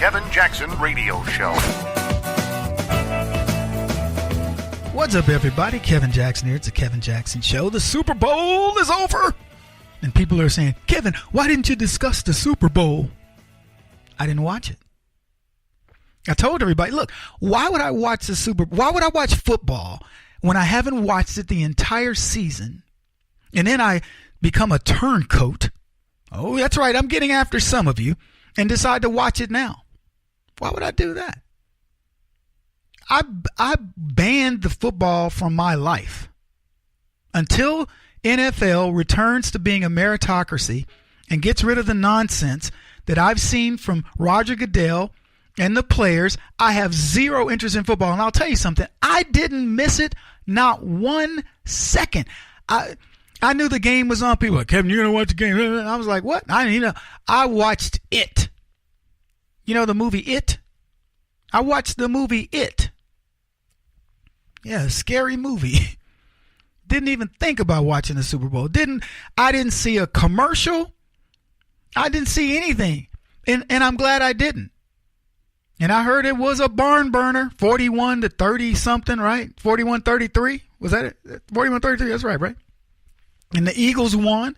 Kevin Jackson Radio Show. What's up, everybody? Kevin Jackson here. It's the Kevin Jackson Show. The Super Bowl is over. And people are saying, Kevin, why didn't you discuss the Super Bowl? I didn't watch it. I told everybody, look, why would I watch the Super Bowl? Why would I watch football when I haven't watched it the entire season? And then I become a turncoat. Oh, that's right. I'm getting after some of you and decide to watch it now. Why would I do that? I banned the football from my life until NFL returns to being a meritocracy and gets rid of the nonsense that I've seen from Roger Goodell and the players. I have zero interest in football. And I'll tell you something. I didn't miss it not 1 second. I knew the game was on. People were like, Kevin, you're going to watch the game. I was like, what? I didn't even know. I watched it. You know the movie It? I watched the movie It. Yeah, a scary movie. Didn't even think about watching the Super Bowl. I didn't see a commercial. I didn't see anything. And I'm glad I didn't. And I heard it was a barn burner, 41-30 something, right? 41-33. Was that it? 41-33, that's right? And the Eagles won,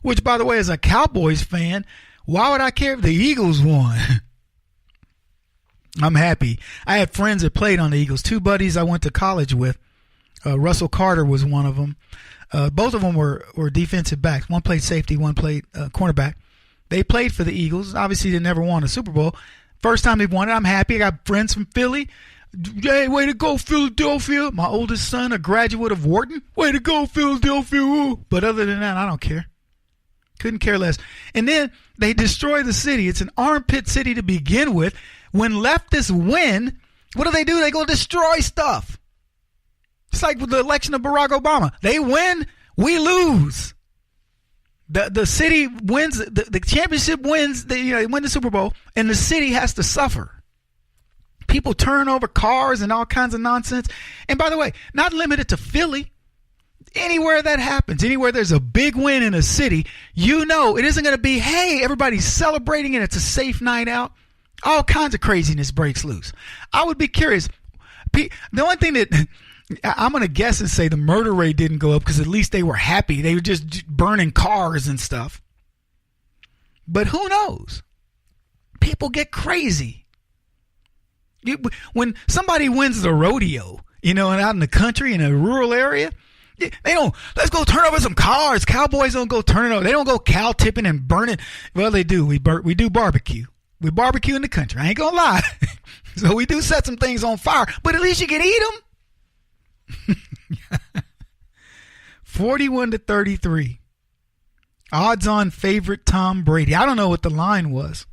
which, by the way, as a Cowboys fan, why would I care if the Eagles won? I'm happy. I had friends that played on the Eagles. 2 buddies I went to college with. Russell Carter was one of them. Both of them were defensive backs. One played safety, one played cornerback. They played for the Eagles. Obviously, they never won a Super Bowl. First time they've won it, I'm happy. I got friends from Philly. Hey, way to go, Philadelphia. My oldest son, a graduate of Wharton. Way to go, Philadelphia. Ooh. But other than that, I don't care. Couldn't care less. And then they destroy the city. It's an armpit city to begin with. When leftists win, what do? They go destroy stuff. It's like with the election of Barack Obama. They win, we lose. The city wins, the championship wins, they win the Super Bowl, and the city has to suffer. People turn over cars and all kinds of nonsense. And by the way, not limited to Philly. Anywhere that happens, anywhere there's a big win in a city, it isn't going to be, hey, everybody's celebrating and it's a safe night out. All kinds of craziness breaks loose. I would be curious. The only thing that I'm going to guess and say the murder rate didn't go up because at least they were happy. They were just burning cars and stuff. But who knows? People get crazy. When somebody wins the rodeo, and out in the country, in a rural area, they don't, let's go turn over some cars. Cowboys don't go turn it over. They don't go cow tipping and burning. Well, they do. We do barbecue. We barbecue in the country. I ain't going to lie. So we do set some things on fire, but at least you can eat them. 41-33. Odds on favorite Tom Brady. I don't know what the line was.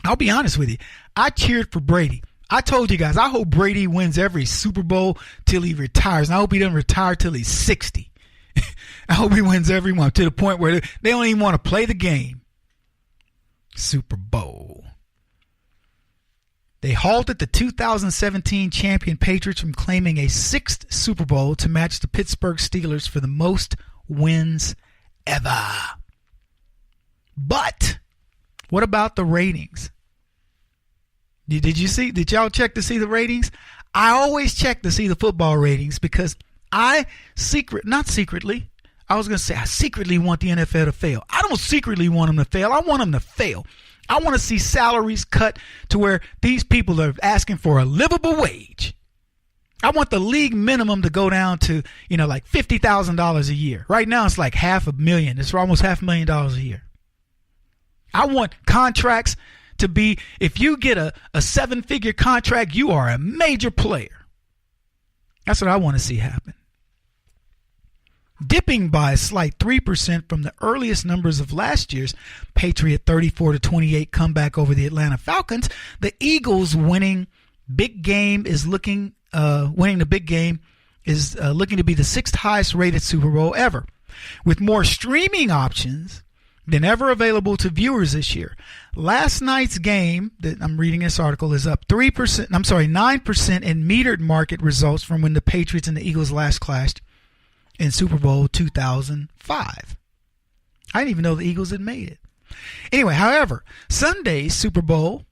I'll be honest with you. I cheered for Brady. I told you guys, I hope Brady wins every Super Bowl till he retires. And I hope he doesn't retire till he's 60. I hope he wins every one to the point where they don't even want to play the game. Super Bowl. They halted the 2017 champion Patriots from claiming a 6th Super Bowl to match the Pittsburgh Steelers for the most wins ever. But what about the ratings? Did y'all check to see the ratings? I always check to see the football ratings because I secretly want the NFL to fail. I don't secretly want them to fail. I want them to fail. I want to see salaries cut to where these people are asking for a livable wage. I want the league minimum to go down to, like $50,000 a year. Right now it's like $500,000. It's almost $500,000 a year. I want contracts to be, if you get a 7-figure contract, you are a major player. That's what I want to see happen. Dipping by a slight 3% from the earliest numbers of last year's Patriot 34-28 comeback over the Atlanta Falcons, the Eagles winning the big game is looking to be the 6th highest rated Super Bowl ever, with more streaming options than ever available to viewers this year. Last night's game that I'm reading this article is up 9% in metered market results from when the Patriots and the Eagles last clashed in Super Bowl 2005. I didn't even know the Eagles had made it. Anyway, however, Sunday's Super Bowl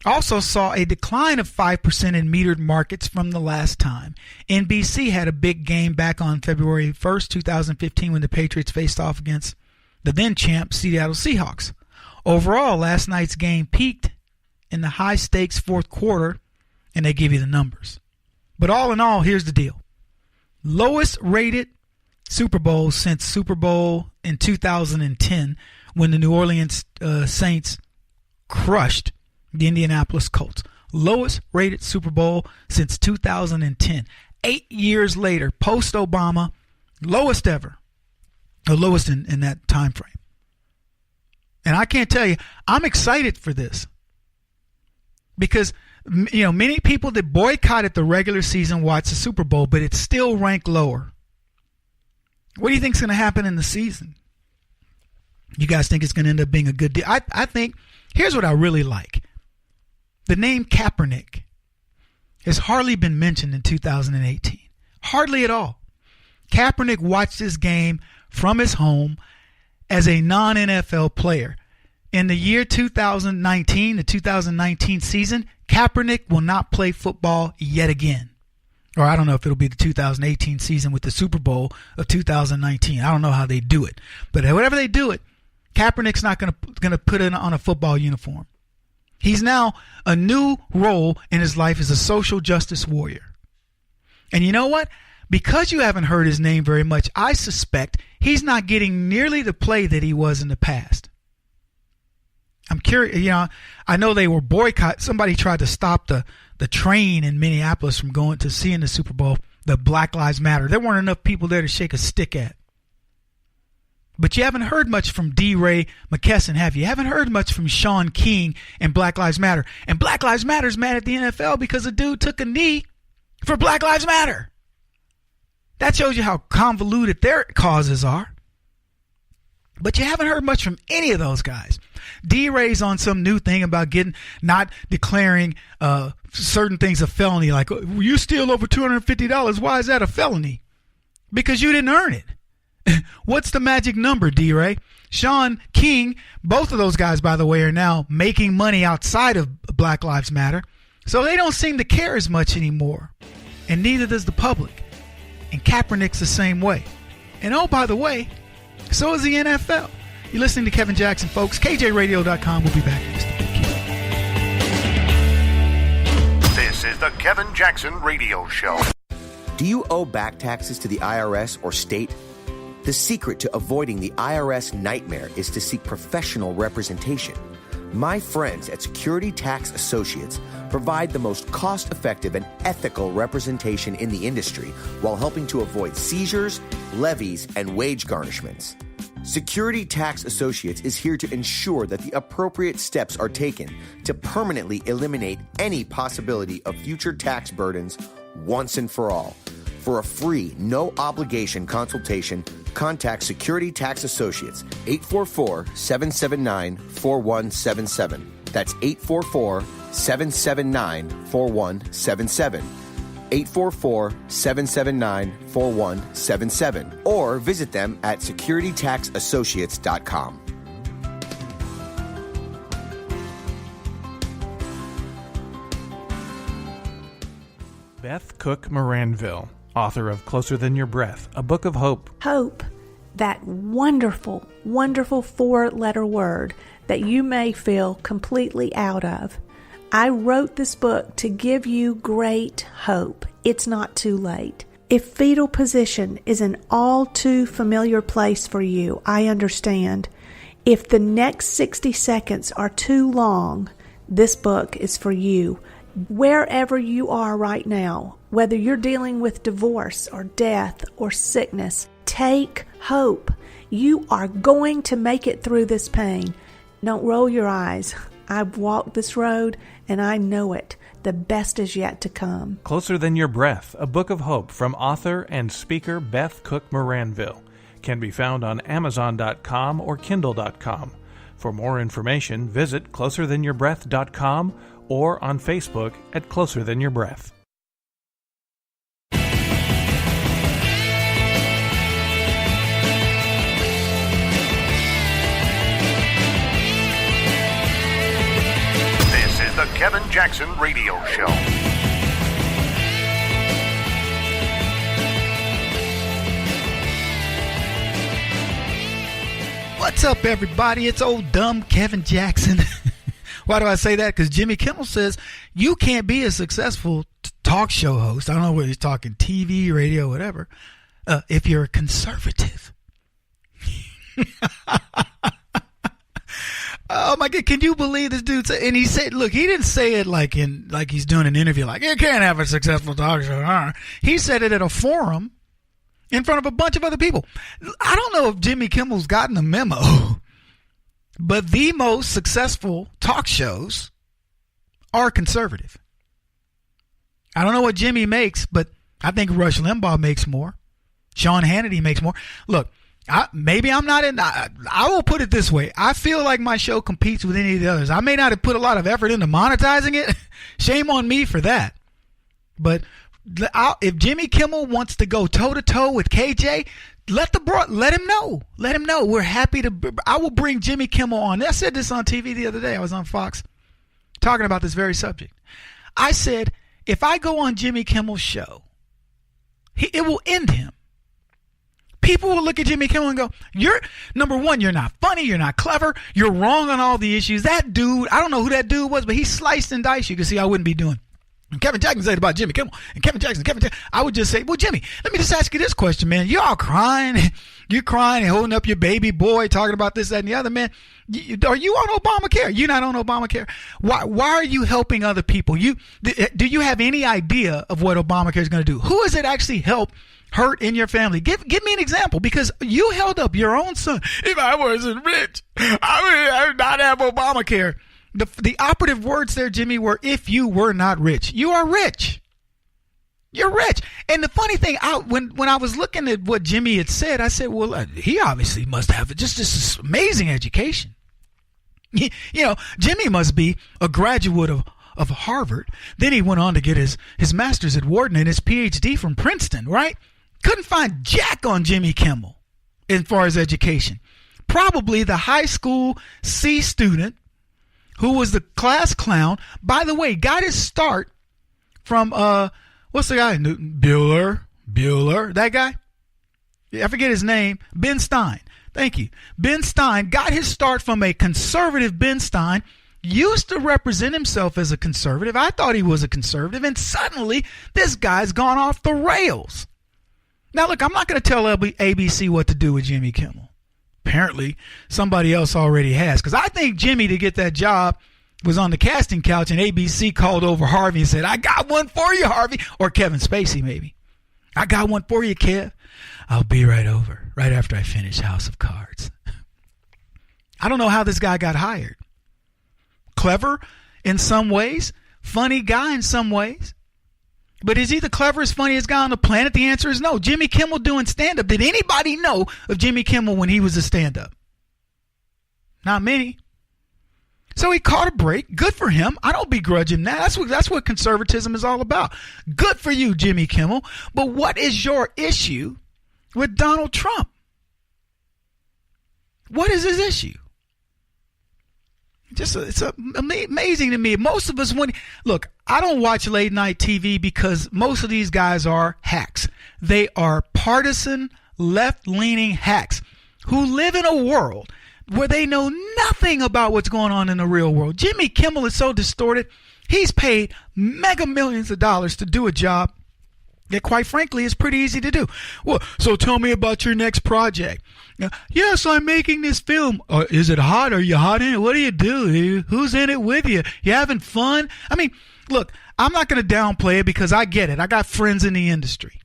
also saw a decline of 5% in metered markets from the last time. NBC had a big game back on February 1st, 2015 when the Patriots faced off against the then champ Seattle Seahawks. Overall, last night's game peaked in the high-stakes fourth quarter, and they give you the numbers. But all in all, here's the deal. Lowest rated Super Bowl since Super Bowl in 2010 when the New Orleans Saints crushed the Indianapolis Colts. Lowest rated Super Bowl since 2010. 8 years later, post-Obama, lowest ever. The lowest in that time frame. And I can't tell you, I'm excited for this. Because, many people that boycotted the regular season watch the Super Bowl, but it's still ranked lower. What do you think is going to happen in the season? You guys think it's going to end up being a good deal? I think, here's what I really like. The name Kaepernick has hardly been mentioned in 2018. Hardly at all. Kaepernick watched this game from his home as a non-NFL player. In the year 2019, the 2019 season, Kaepernick will not play football yet again. Or I don't know if it'll be the 2018 season with the Super Bowl of 2019. I don't know how they do it. But whatever they do it, Kaepernick's not going to put it on a football uniform. He's now a new role in his life as a social justice warrior. And you know what? Because you haven't heard his name very much, I suspect he's not getting nearly the play that he was in the past. I'm curious, I know they were boycott. Somebody tried to stop the train in Minneapolis from going to seeing the Super Bowl, the Black Lives Matter. There weren't enough people there to shake a stick at. But you haven't heard much from D. Ray McKesson, have you? You haven't heard much from Sean King and Black Lives Matter. And Black Lives Matter is mad at the NFL because a dude took a knee for Black Lives Matter. That shows you how convoluted their causes are. But you haven't heard much from any of those guys. D. Ray's on some new thing about not declaring certain things a felony. Like, you steal over $250. Why is that a felony? Because you didn't earn it. What's the magic number, D. Ray? Sean King, both of those guys, by the way, are now making money outside of Black Lives Matter. So they don't seem to care as much anymore. And neither does the public. And Kaepernick's the same way. And oh, by the way, so is the NFL. You're listening to Kevin Jackson, folks. kjradio.com. We'll be back in just a bit. This is the Kevin Jackson Radio Show. Do you owe back taxes to the IRS or state? The secret to avoiding the IRS nightmare is to seek professional representation. My friends at Security Tax Associates provide the most cost-effective and ethical representation in the industry while helping to avoid seizures, levies, and wage garnishments. Security Tax Associates is here to ensure that the appropriate steps are taken to permanently eliminate any possibility of future tax burdens once and for all. For a free, no-obligation consultation, contact Security Tax Associates, 844-779-4177. That's 844-779-4177. 844-779-4177. Or visit them at securitytaxassociates.com. Beth Cook Moranville, author of Closer Than Your Breath, a book of hope. Hope, that wonderful, wonderful four-letter word that you may feel completely out of. I wrote this book to give you great hope. It's not too late. If fetal position is an all too familiar place for you, I understand. If the next 60 seconds are too long, this book is for you. Wherever you are right now, whether you're dealing with divorce or death or sickness, take hope. You are going to make it through this pain. Don't roll your eyes. I've walked this road and I know it. The best is yet to come. Closer Than Your Breath, a book of hope from author and speaker Beth Cook Moranville. Can be found on Amazon.com or Kindle.com. For more information, visit closerthanyourBreath.com or on Facebook at Closer Than Your Breath. This is the Kevin Jackson Radio Show. What's up, everybody? It's old dumb Kevin Jackson. Why do I say that? Because Jimmy Kimmel says you can't be a successful talk show host. I don't know whether he's talking TV, radio, whatever, if you're a conservative. Oh my God! Can you believe this dude? And he said, "Look, he didn't say it like he's doing an interview. Like you can't have a successful talk show." He said it at a forum in front of a bunch of other people. I don't know if Jimmy Kimmel's gotten the memo, but the most successful talk shows are conservative. I don't know what Jimmy makes, but I think Rush Limbaugh makes more. Sean Hannity makes more. Look. I will put it this way. I feel like my show competes with any of the others. I may not have put a lot of effort into monetizing it. Shame on me for that. But if Jimmy Kimmel wants to go toe-to-toe with KJ, let him know. Let him know. We're happy to. I will bring Jimmy Kimmel on. I said this on TV the other day. I was on Fox talking about this very subject. I said, if I go on Jimmy Kimmel's show, it will end him. People will look at Jimmy Kimmel and go, number one, you're not funny, you're not clever, you're wrong on all the issues. That dude, I don't know who that dude was, but he sliced and diced. You can see I wouldn't be doing. And Kevin Jackson said about Jimmy Kimmel, and Kevin Jackson. I would just say, well, Jimmy, let me just ask you this question, man. You're all crying. You're crying and holding up your baby boy, talking about this, that, and the other, man. Are you on Obamacare? You're not on Obamacare. Why are you helping other people? Do you have any idea of what Obamacare is going to do? Who has it actually helped hurt in your family? Give me an example, because you held up your own son. If I wasn't rich, I would not have Obamacare. The operative words there, Jimmy, were if you were not rich. You are rich. You're rich. And the funny thing, when I was looking at what Jimmy had said, I said, well, he obviously must have just this amazing education. Jimmy must be a graduate of Harvard. Then he went on to get his master's at Wharton and his PhD from Princeton, right? Couldn't find jack on Jimmy Kimmel as far as education. Probably the high school C student who was the class clown. By the way, got his start from, what's the guy? Bueller, that guy? I forget his name. Ben Stein. Thank you. Ben Stein got his start from a conservative. Ben Stein used to represent himself as a conservative. I thought he was a conservative, and suddenly this guy's gone off the rails. Now, look, I'm not going to tell ABC what to do with Jimmy Kimmel. Apparently, somebody else already has, because I think Jimmy, to get that job, was on the casting couch, and ABC called over Harvey and said, I got one for you, Harvey. Or Kevin Spacey, maybe. I got one for you, Kev. I'll be right over, right after I finish House of Cards. I don't know how this guy got hired. Clever in some ways, funny guy in some ways. But is he the cleverest, funniest guy on the planet? The answer is no. Jimmy Kimmel doing stand-up. Did anybody know of Jimmy Kimmel when he was a stand-up? Not many. So he caught a break. Good for him. I don't begrudge him that. That's what conservatism is all about. Good for you, Jimmy Kimmel. But what is your issue with Donald Trump? What is his issue? It's amazing to me. Most of us, look, I don't watch late night TV because most of these guys are hacks. They are partisan, left-leaning hacks who live in a world where they know nothing about what's going on in the real world. Jimmy Kimmel is so distorted. He's paid mega millions of dollars to do a job that, quite frankly, is pretty easy to do. Well, so tell me about your next project. Yes, I'm making this film. Is it hot? Are you hot in it? What do you do? Who's in it with you? You having fun? I mean, look, I'm not going to downplay it because I get it. I got friends in the industry.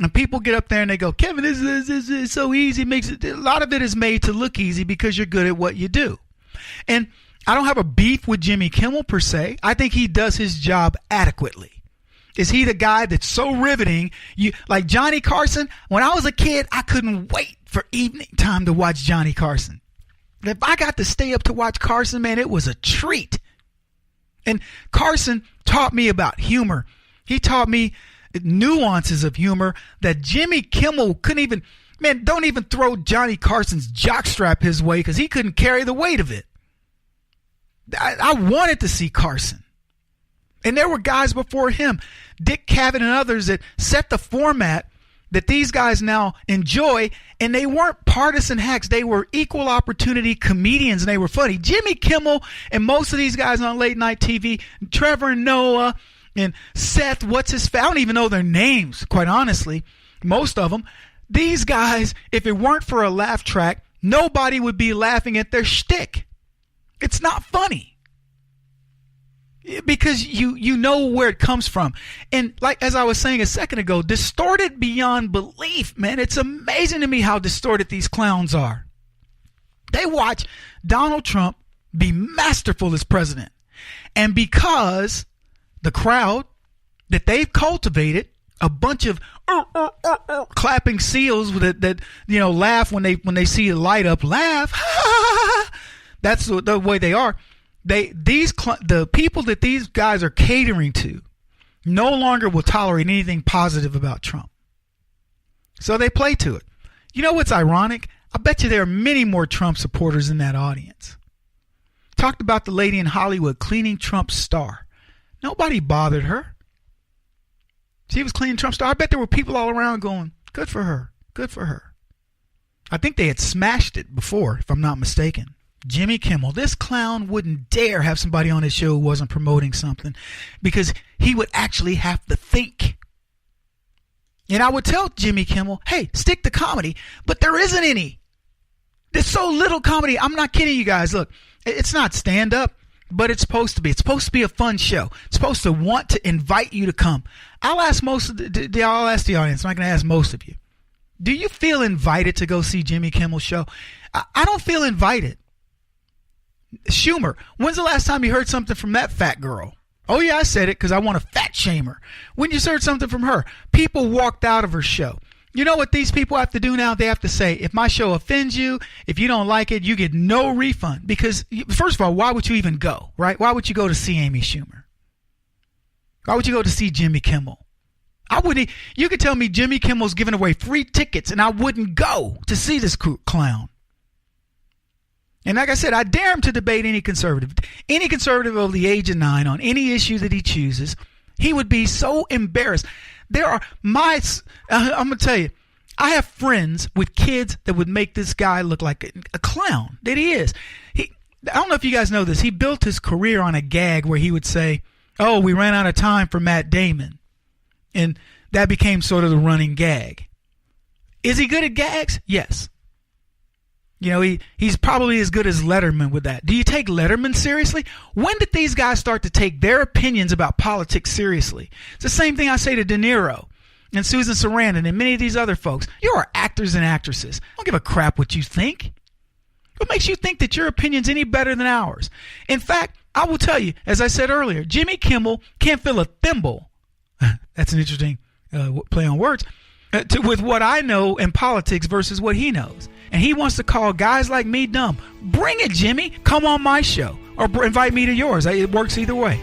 And people get up there and they go, Kevin, this is so easy. A lot of it is made to look easy because you're good at what you do. And I don't have a beef with Jimmy Kimmel per se. I think he does his job adequately. Is he the guy that's so riveting? Like Johnny Carson, when I was a kid, I couldn't wait for evening time to watch Johnny Carson. If I got to stay up to watch Carson, man, it was a treat. And Carson taught me about humor. He taught me nuances of humor that Jimmy Kimmel couldn't even, man, don't even throw Johnny Carson's jockstrap his way because he couldn't carry the weight of it. I wanted to see Carson. And there were guys before him, Dick Cavett and others, that set the format that these guys now enjoy, and they weren't partisan hacks. They were equal opportunity comedians, and they were funny. Jimmy Kimmel and most of these guys on late night TV, Trevor Noah and Seth, I don't even know their names, quite honestly, most of them. These guys, if it weren't for a laugh track, nobody would be laughing at their shtick. It's not funny. Because you know where it comes from. And like as I was saying a second ago, distorted beyond belief, man. It's amazing to me how distorted these clowns are. They watch Donald Trump be masterful as president. And because the crowd that they've cultivated, a bunch of clapping seals that laugh when they see a light up, laugh. That's the way they are. The people that these guys are catering to no longer will tolerate anything positive about Trump. So they play to it. You know what's ironic? I bet you there are many more Trump supporters in that audience. Talked about the lady in Hollywood cleaning Trump's star. Nobody bothered her. She was cleaning Trump's star. I bet there were people all around going, good for her, good for her. I think they had smashed it before, if I'm not mistaken. Jimmy Kimmel, this clown wouldn't dare have somebody on his show who wasn't promoting something, because he would actually have to think. And I would tell Jimmy Kimmel, hey, stick to comedy, but there isn't any. There's so little comedy. I'm not kidding you guys. Look, it's not stand-up, but it's supposed to be. It's supposed to be a fun show. It's supposed to want to invite you to come. I'll ask I'll ask the audience. I'm not going to ask most of you. Do you feel invited to go see Jimmy Kimmel's show? I don't feel invited. Schumer, when's the last time you heard something from that fat girl? Oh yeah, I said it because I want to fat shame her. When you heard something from her, people walked out of her show. You know what these people have to do now? They have to say, if my show offends you, if you don't like it, you get no refund. Because first of all, why would you even go, right? Why would you go to see Amy Schumer? Why would you go to see Jimmy Kimmel? I wouldn't. You could tell me Jimmy Kimmel's giving away free tickets and I wouldn't go to see this clown. And like I said, I dare him to debate any conservative of the age of 9 on any issue that he chooses. He would be so embarrassed. I'm going to tell you, I have friends with kids that would make this guy look like a clown that he is. I don't know if you guys know this. He built his career on a gag where he would say, oh, we ran out of time for Matt Damon. And that became sort of the running gag. Is he good at gags? Yes. You know, he's probably as good as Letterman with that. Do you take Letterman seriously? When did these guys start to take their opinions about politics seriously? It's the same thing I say to De Niro and Susan Sarandon and many of these other folks. You are actors and actresses. I don't give a crap what you think. What makes you think that your opinion's any better than ours? In fact, I will tell you, as I said earlier, Jimmy Kimmel can't fill a thimble. That's an interesting play on words. With what I know in politics versus what he knows. And he wants to call guys like me dumb. Bring it, Jimmy. Come on my show. Or invite me to yours. It works either way.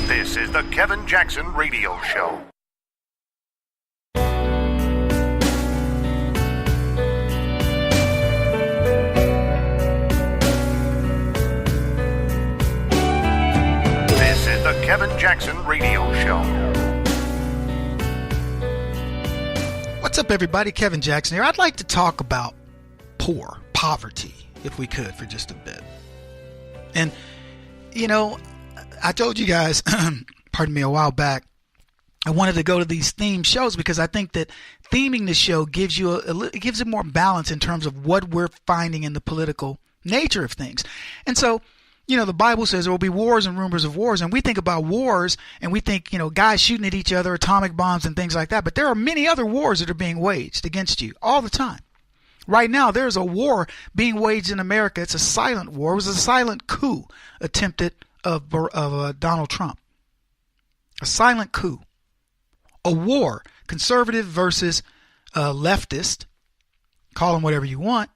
This is the Kevin Jackson Radio Show. This is the Kevin Jackson Radio Show. What's up, everybody? Kevin Jackson here. I'd like to talk about poverty, if we could, for just a bit. And, you know, I told you guys, pardon me, a while back, I wanted to go to these theme shows because I think that theming the show gives you it gives it more balance in terms of what we're finding in the political nature of things. And so, you know, the Bible says there will be wars and rumors of wars, and we think about wars and we think, you know, guys shooting at each other, atomic bombs and things like that. But there are many other wars that are being waged against you all the time. Right now, there's a war being waged in America. It's a silent war. It was a silent coup attempted of Donald Trump. A silent coup. A war, conservative versus leftist. Call them whatever you want.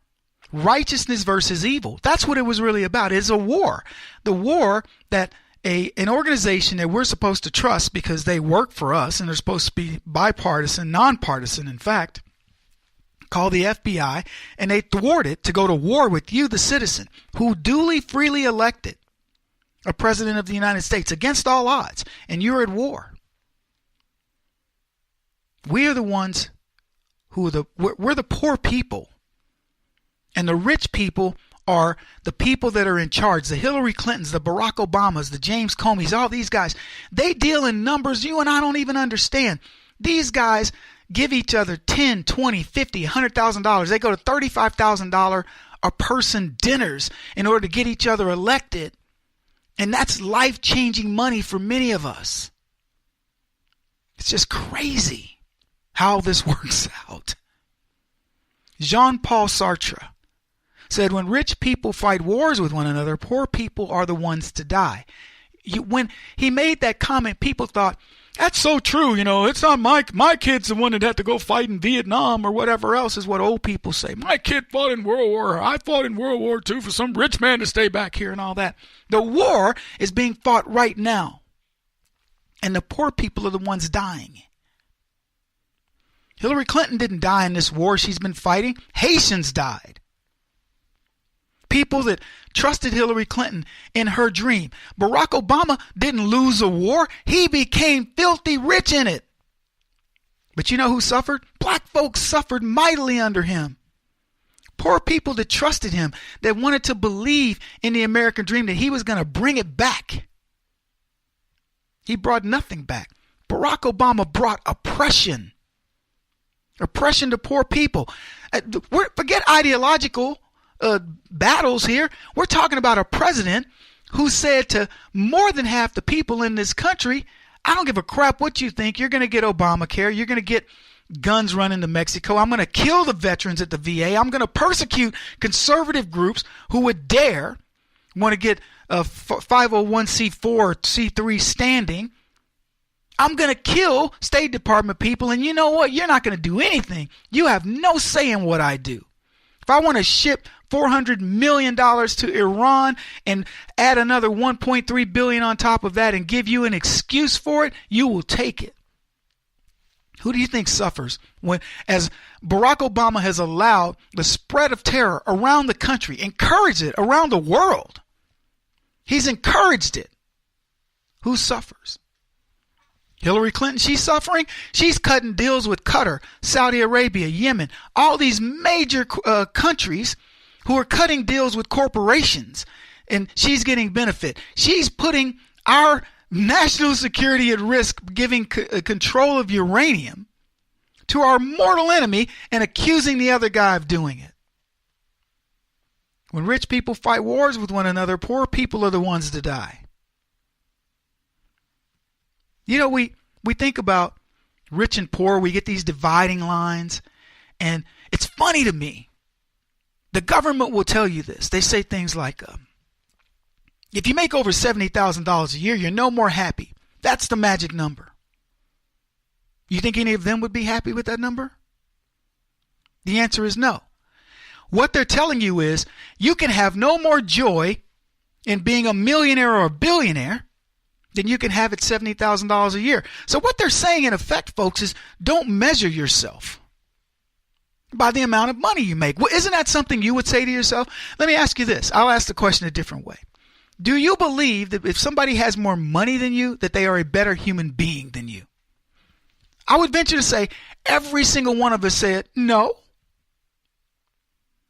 Righteousness versus evil. That's what it was really about. It's a war. The war that an organization that we're supposed to trust because they work for us and they're supposed to be bipartisan, nonpartisan, in fact, called the FBI, and they thwart it to go to war with you, the citizen, who duly, freely elected a president of the United States against all odds, and you're at war. We are the ones who are we're the poor people, and the rich people are the people that are in charge. The Hillary Clintons, the Barack Obamas, the James Comeys, all these guys, they deal in numbers you and I don't even understand. These guys give each other $10, $20, $50, $100,000. They go to $35,000 a person dinners in order to get each other elected. And that's life-changing money for many of us. It's just crazy how this works out. Jean-Paul Sartre said, when rich people fight wars with one another, poor people are the ones to die. When he made that comment, people thought, that's so true, it's not my kid's the one that had to go fight in Vietnam or whatever else is what old people say. My kid fought in World War, I fought in World War II for some rich man to stay back here and all that. The war is being fought right now. And the poor people are the ones dying. Hillary Clinton didn't die in this war she's been fighting. Haitians died. People that trusted Hillary Clinton in her dream. Barack Obama didn't lose a war. He became filthy rich in it. But you know who suffered? Black folks suffered mightily under him. Poor people that trusted him, that wanted to believe in the American dream, that he was going to bring it back. He brought nothing back. Barack Obama brought oppression. Oppression to poor people. Forget ideological battles here. We're talking about a president who said to more than half the people in this country, I don't give a crap what you think. You're going to get Obamacare. You're going to get guns run into Mexico. I'm going to kill the veterans at the VA. I'm going to persecute conservative groups who would dare want to get a 501c4 or C3 standing. I'm going to kill State Department people. And you know what? You're not going to do anything. You have no say in what I do. If I want to ship $400 million to Iran and add another $1.3 billion on top of that and give you an excuse for it, you will take it. Who do you think suffers as Barack Obama has allowed the spread of terror around the country, encouraged it around the world? He's encouraged it. Who suffers? Hillary Clinton, she's suffering. She's cutting deals with Qatar, Saudi Arabia, Yemen, all these major countries who are cutting deals with corporations, and she's getting benefit. She's putting our national security at risk, giving control of uranium to our mortal enemy and accusing the other guy of doing it. When rich people fight wars with one another, poor people are the ones to die. We think about rich and poor. We get these dividing lines. And it's funny to me. The government will tell you this. They say things like, if you make over $70,000 a year, you're no more happy. That's the magic number. You think any of them would be happy with that number? The answer is no. What they're telling you is you can have no more joy in being a millionaire or a billionaire than you can have at $70,000 a year. So what they're saying in effect, folks, is don't measure yourself by the amount of money you make. Well, isn't that something you would say to yourself? Let me ask you this. I'll ask the question a different way. Do you believe that if somebody has more money than you, that they are a better human being than you? I would venture to say every single one of us said no.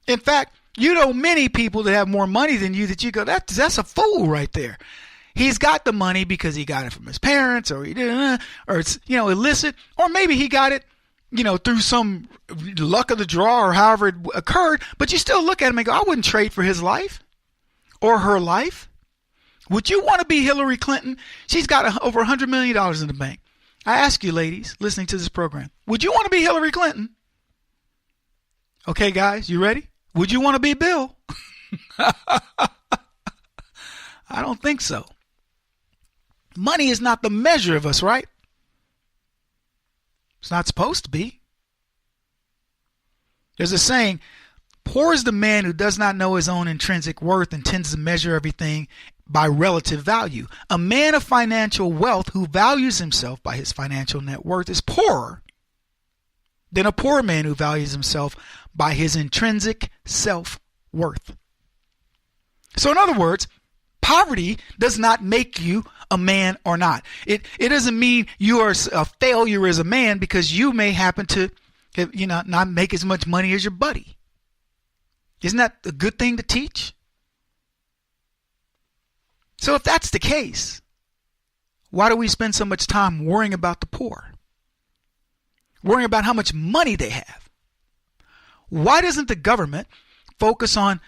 In fact, you know many people that have more money than you that you go, that's a fool right there. He's got the money because he got it from his parents, or he didn't, or it's illicit, or maybe he got it through some luck of the draw or however it occurred. But you still look at him and go, I wouldn't trade for his life or her life. Would you want to be Hillary Clinton? She's got over $100 million in the bank. I ask you, ladies, listening to this program, would you want to be Hillary Clinton? Okay, guys, you ready? Would you want to be Bill? I don't think so. Money is not the measure of us, right? It's not supposed to be. There's a saying, poor is the man who does not know his own intrinsic worth and tends to measure everything by relative value. A man of financial wealth who values himself by his financial net worth is poorer than a poor man who values himself by his intrinsic self-worth. So in other words, poverty does not make you a man or not. It doesn't mean you are a failure as a man because you may happen to not make as much money as your buddy. Isn't that a good thing to teach? So if that's the case, why do we spend so much time worrying about the poor? Worrying about how much money they have? Why doesn't the government focus on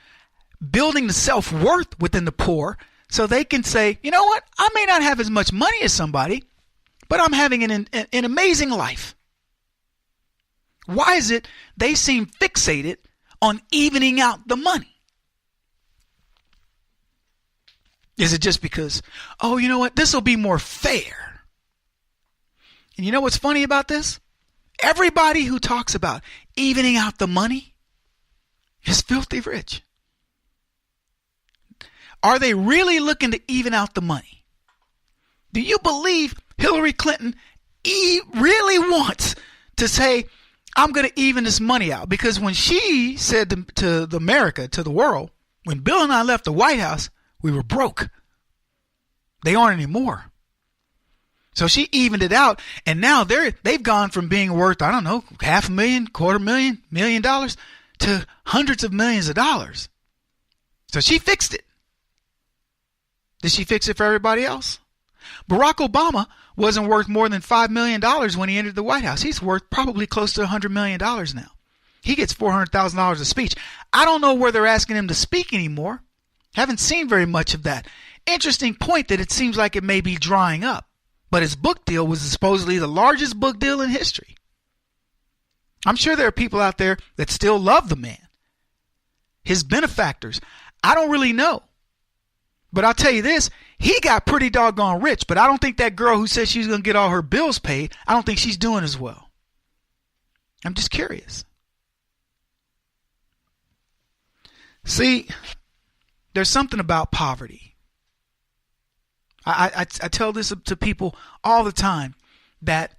building the self-worth within the poor so they can say, you know what, I may not have as much money as somebody, but I'm having an amazing life. Why is it they seem fixated on evening out the money? Is it just because, oh, you know what, this will be more fair? And you know what's funny about this? Everybody who talks about evening out the money is filthy rich. Are they really looking to even out the money? Do you believe Hillary Clinton really wants to say, I'm going to even this money out? Because when she said to America, to the world, when Bill and I left the White House, we were broke. They aren't anymore. So she evened it out, and now they've gone from being worth, I don't know, $500,000, $250,000, $1 million to hundreds of millions of dollars. So she fixed it. Did she fix it for everybody else? Barack Obama wasn't worth more than $5 million when he entered the White House. He's worth probably close to $100 million now. He gets $400,000 a speech. I don't know where they're asking him to speak anymore. Haven't seen very much of that. Interesting point that it seems like it may be drying up. But his book deal was supposedly the largest book deal in history. I'm sure there are people out there that still love the man. His benefactors, I don't really know. But I'll tell you this, he got pretty doggone rich, but I don't think that girl who said she's going to get all her bills paid, I don't think she's doing as well. I'm just curious. See, there's something about poverty. I tell this to people all the time, that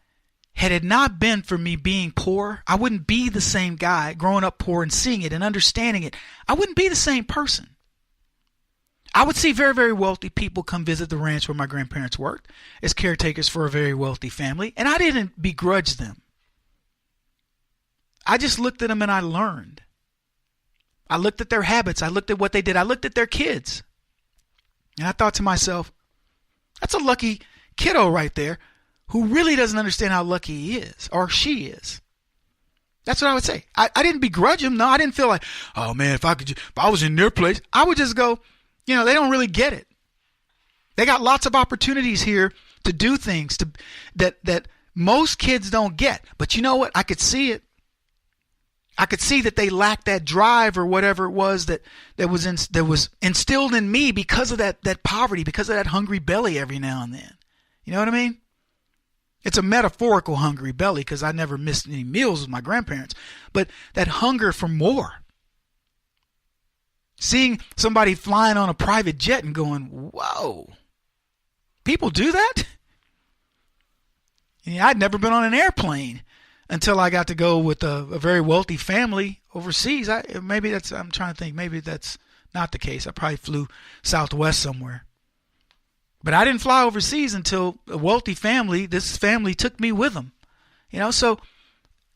had it not been for me being poor, I wouldn't be the same guy growing up poor and seeing it and understanding it. I wouldn't be the same person. I would see very, very wealthy people come visit the ranch where my grandparents worked as caretakers for a very wealthy family, and I didn't begrudge them. I just looked at them and I learned. I looked at their habits. I looked at what they did. I looked at their kids. And I thought to myself, that's a lucky kiddo right there who really doesn't understand how lucky he is or she is. That's what I would say. I didn't begrudge him. No, I didn't feel like, oh man, if I was in their place, I would just go, they don't really get it. They got lots of opportunities here to do things that most kids don't get. But you know what? I could see it. I could see that they lacked that drive or whatever it was that was instilled in me because of that poverty, because of that hungry belly every now and then. You know what I mean? It's a metaphorical hungry belly because I never missed any meals with my grandparents. But that hunger for more. Seeing somebody flying on a private jet and going, whoa, people do that? I'd never been on an airplane until I got to go with a very wealthy family overseas. I'm trying to think, maybe that's not the case. I probably flew Southwest somewhere. But I didn't fly overseas until a wealthy family, this family took me with them. So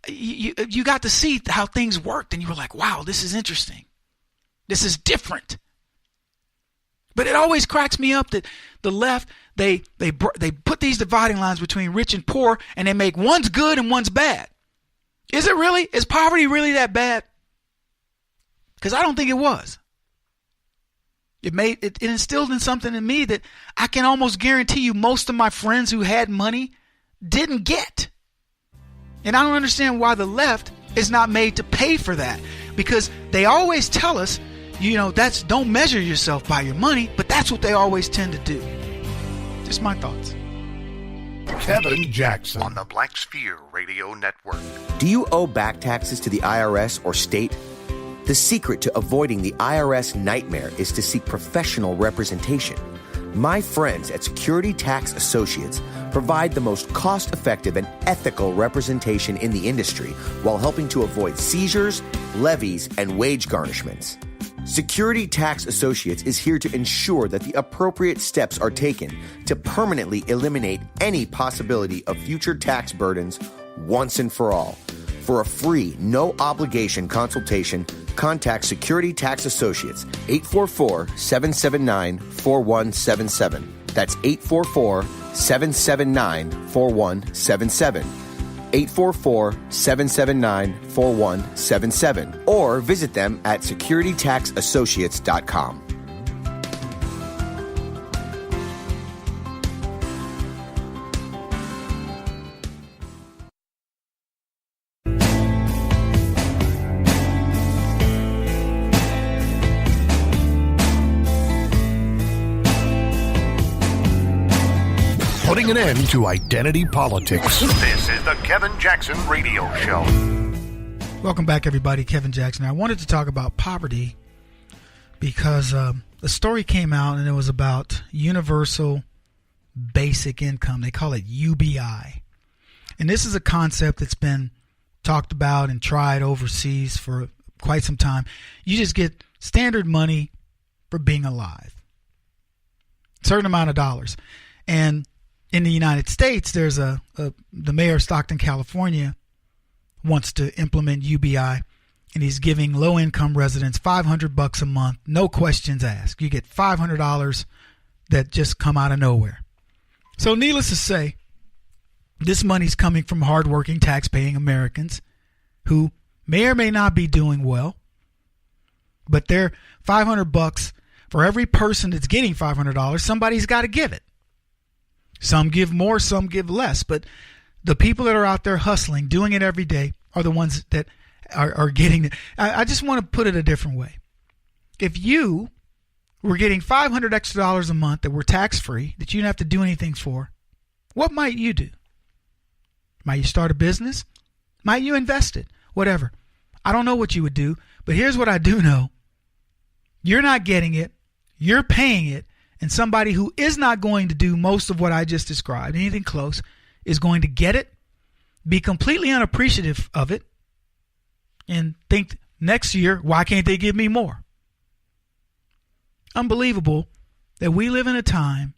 you got to see how things worked and you were like, wow, this is interesting. This is different. But it always cracks me up that the left, they put these dividing lines between rich and poor, and they make one's good and one's bad. Is it really? Is poverty really that bad? Because I don't think it was. It instilled in something in me that I can almost guarantee you most of my friends who had money didn't get. And I don't understand why the left is not made to pay for that. Because they always tell us, don't measure yourself by your money, but that's what they always tend to do. Just my thoughts. Kevin Jackson on the Black Sphere Radio Network. Do you owe back taxes to the IRS or state? The secret to avoiding the IRS nightmare is to seek professional representation. My friends at Security Tax Associates provide the most cost-effective and ethical representation in the industry while helping to avoid seizures, levies, and wage garnishments. Security Tax Associates is here to ensure that the appropriate steps are taken to permanently eliminate any possibility of future tax burdens once and for all. For a free, no-obligation consultation, contact Security Tax Associates, 844-779-4177. That's 844-779-4177. 844-779-4177. Or visit them at securitytaxassociates.com. Putting an end to identity politics. This is the Kevin Jackson Radio Show. Welcome back, everybody. Kevin Jackson. I wanted to talk about poverty because the story came out and it was about universal basic income. They call it UBI. And this is a concept that's been talked about and tried overseas for quite some time. You just get standard money for being alive. Certain amount of dollars. And in the United States, there's the mayor of Stockton, California, wants to implement UBI, and he's giving low-income residents $500 a month, no questions asked. You get $500 that just come out of nowhere. So needless to say, this money's coming from hardworking, tax-paying Americans who may or may not be doing well, but they're $500 for every person that's getting $500, somebody's got to give it. Some give more, some give less. But the people that are out there hustling, doing it every day, are the ones that are getting it. I just want to put it a different way. If you were getting $500 extra a month that were tax-free, that you didn't have to do anything for, what might you do? Might you start a business? Might you invest it? Whatever. I don't know what you would do, but here's what I do know. You're not getting it. You're paying it. And somebody who is not going to do most of what I just described, anything close, is going to get it, be completely unappreciative of it, and think next year, why can't they give me more? Unbelievable that we live in a time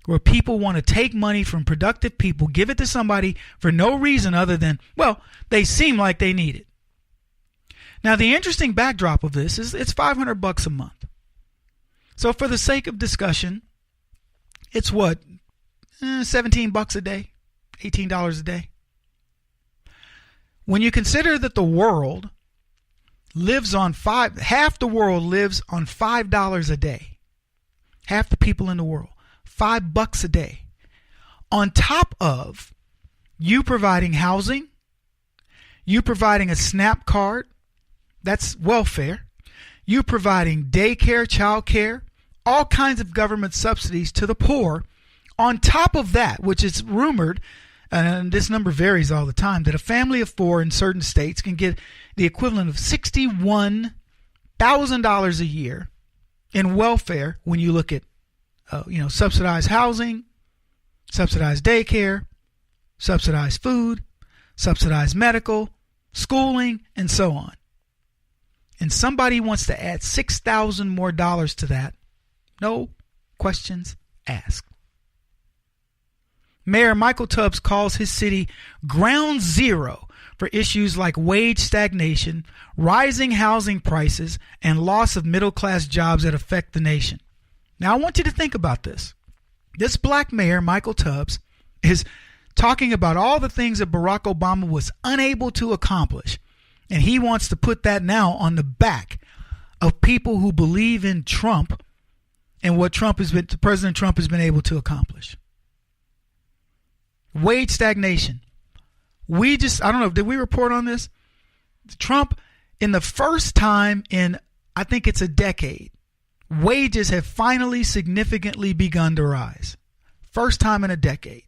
where people want to take money from productive people, give it to somebody for no reason other than, well, they seem like they need it. Now, the interesting backdrop of this is it's $500 a month. So for the sake of discussion, it's what? $17 a day, $18 a day. When you consider that the world lives on half the world lives on $5 a day. Half the people in the world, $5 a day. On top of you providing housing, you providing a SNAP card, that's welfare, you providing daycare, childcare, all kinds of government subsidies to the poor. On top of that, which is rumored, and this number varies all the time, that a family of four in certain states can get the equivalent of $61,000 a year in welfare when you look at subsidized housing, subsidized daycare, subsidized food, subsidized medical, schooling, and so on. And somebody wants to add $6,000 more to that. No questions asked. Mayor Michael Tubbs calls his city ground zero for issues like wage stagnation, rising housing prices, and loss of middle-class jobs that affect the nation. Now, I want you to think about this. This black mayor, Michael Tubbs, is talking about all the things that Barack Obama was unable to accomplish. And he wants to put that now on the back of people who believe in Trump and what President Trump has been able to accomplish. Wage stagnation. I don't know, did we report on this? Trump, in the first time in, I think it's a decade, wages have finally significantly begun to rise. First time in a decade.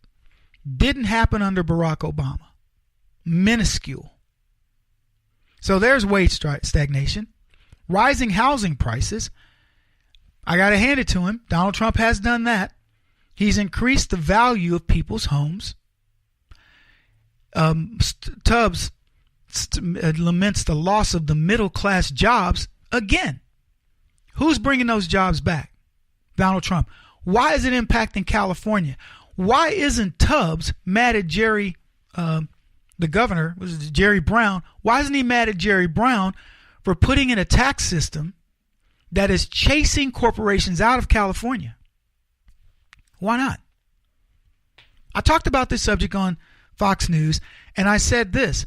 Didn't happen under Barack Obama. Minuscule. So there's wage stagnation. Rising housing prices. I got to hand it to him. Donald Trump has done that. He's increased the value of people's homes. Tubbs laments the loss of the middle-class jobs again. Who's bringing those jobs back? Donald Trump. Why is it impacting California? Why isn't Tubbs mad at Jerry, the governor, was it Jerry Brown? Why isn't he mad at Jerry Brown for putting in a tax system that is chasing corporations out of California? Why not? I talked about this subject on Fox News, and I said this.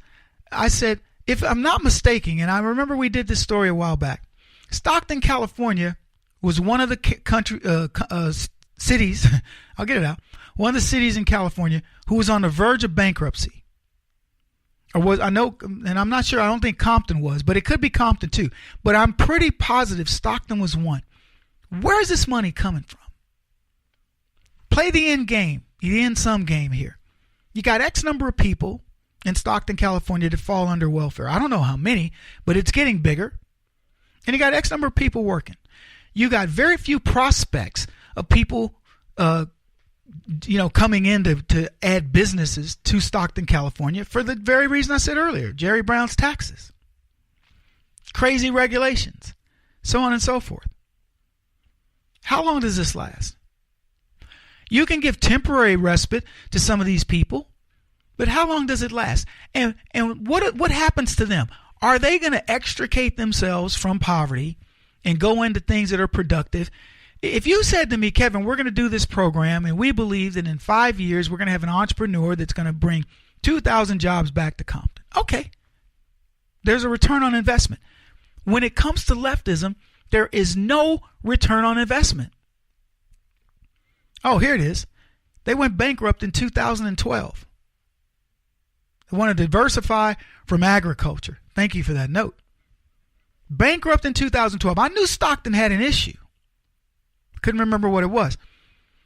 I said, if I'm not mistaken, and I remember we did this story a while back, Stockton, California was one of the cities, I'll get it out, one of the cities in California who was on the verge of bankruptcy. Or was, I know, and I'm not sure, I don't think Compton was, but it could be Compton too. But I'm pretty positive Stockton was one. Where is this money coming from? Play the end game, the end sum game here. You got X number of people in Stockton, California that fall under welfare. I don't know how many, but it's getting bigger. And you got X number of people working. You got very few prospects of people coming in to add businesses to Stockton, California for the very reason I said earlier, Jerry Brown's taxes, crazy regulations, so on and so forth. How long does this last? You can give temporary respite to some of these people, but how long does it last? And what happens to them? Are they going to extricate themselves from poverty and go into things that are productive? If you said to me, Kevin, we're going to do this program and we believe that in 5 years we're going to have an entrepreneur that's going to bring 2,000 jobs back to Compton. Okay. There's a return on investment. When it comes to leftism, there is no return on investment. Oh, here it is. They went bankrupt in 2012. They want to diversify from agriculture. Thank you for that note. Bankrupt in 2012. I knew Stockton had an issue. Couldn't remember what it was.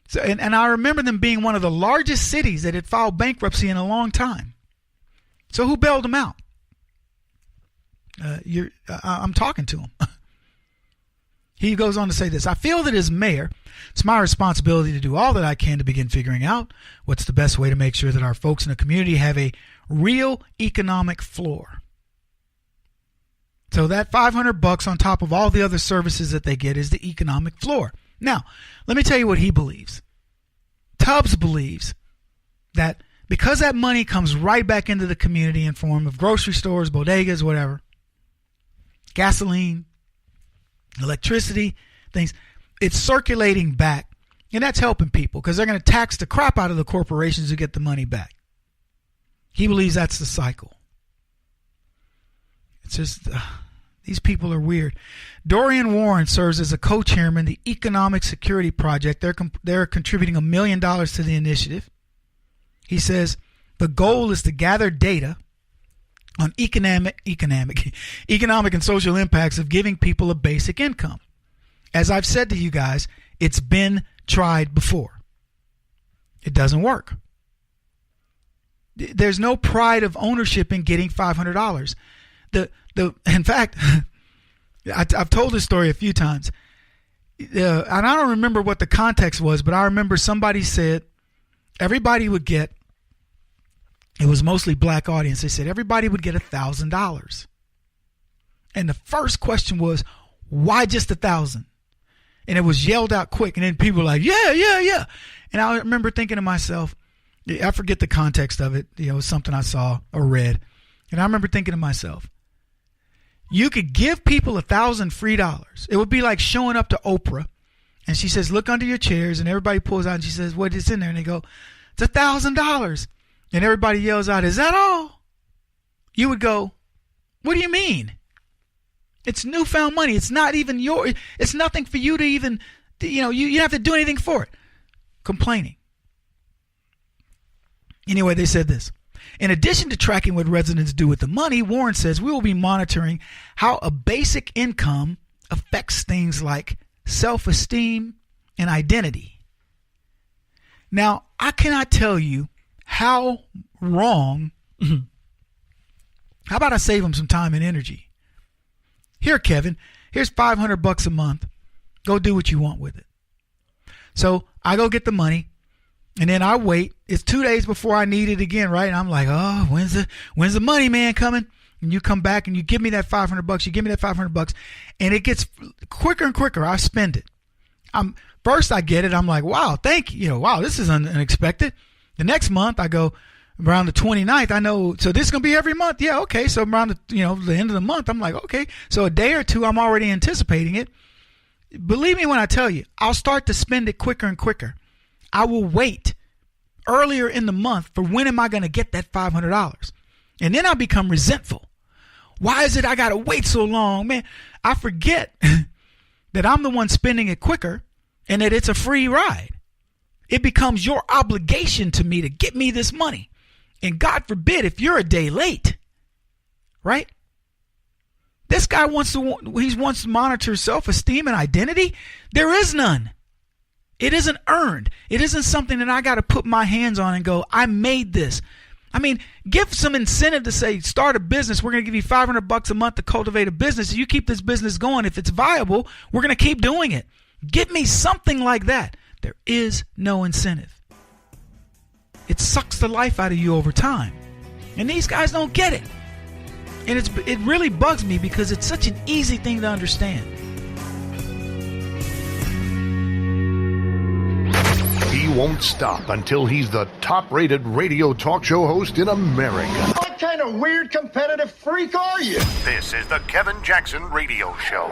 So, and I remember them being one of the largest cities that had filed bankruptcy in a long time. So who bailed them out? I'm talking to him. He goes on to say this. I feel that as mayor, it's my responsibility to do all that I can to begin figuring out what's the best way to make sure that our folks in the community have a real economic floor. So that $500 on top of all the other services that they get is the economic floor. Now, let me tell you what he believes. Tubbs believes that because that money comes right back into the community in form of grocery stores, bodegas, whatever, gasoline, electricity, things, it's circulating back. And that's helping people because they're going to tax the crap out of the corporations to get the money back. He believes that's the cycle. It's just, these people are weird. Dorian Warren serves as a co-chairman of the Economic Security Project. They're contributing $1 million to the initiative. He says the goal is to gather data on economic and social impacts of giving people a basic income. As I've said to you guys, it's been tried before. It doesn't work. There's no pride of ownership in getting $500. In fact, I've told this story a few times, and I don't remember what the context was, but I remember somebody said everybody would get. It was mostly black audience. They said everybody would get $1,000, and the first question was, why just 1,000? And it was yelled out quick, and then people were like, yeah. And I remember thinking to myself, I forget the context of it. It was something I saw or read, and I remember thinking to myself, you could give people $1,000 free dollars. It would be like showing up to Oprah, and she says, look under your chairs, and everybody pulls out, and she says, what is in there? And they go, it's $1,000. And everybody yells out, is that all? You would go, what do you mean? It's newfound money. It's not even it's nothing for you to even, you don't have to do anything for it. Complaining. Anyway, they said this. In addition to tracking what residents do with the money, Warren says we will be monitoring how a basic income affects things like self-esteem and identity. Now, I cannot tell you how wrong. How about I save them some time and energy? Here, Kevin, here's $500 a month. Go do what you want with it. So I go get the money, and then I wait. It's 2 days before I need it again, right? And I'm like, oh, when's the money man coming? And you come back and you give me that $500. You give me that $500, and it gets quicker and quicker. I spend it. First I get it. I'm like, wow, thank you. Wow, this is unexpected. The next month I go around the 29th. I know, so this is going to be every month. Yeah, okay. So around the end of the month, I'm like, okay. So a day or two, I'm already anticipating it. Believe me when I tell you, I'll start to spend it quicker and quicker. I will wait earlier in the month for when am I going to get that $500. And then I become resentful. Why is it I got to wait so long? Man, I forget that I'm the one spending it quicker and that it's a free ride. It becomes your obligation to me to get me this money. And God forbid if you're a day late, right? This guy wants to monitor self-esteem and identity. There is none. It isn't earned. It isn't something that I got to put my hands on and go, I made this. I mean, give some incentive to say, start a business. We're going to give you $500 a month to cultivate a business. If you keep this business going, if it's viable, we're going to keep doing it. Give me something like that. There is no incentive. It sucks the life out of you over time. And these guys don't get it. And it really bugs me because it's such an easy thing to understand. He won't stop until he's the top-rated radio talk show host in America. What kind of weird competitive freak are you? This is the Kevin Jackson Radio Show.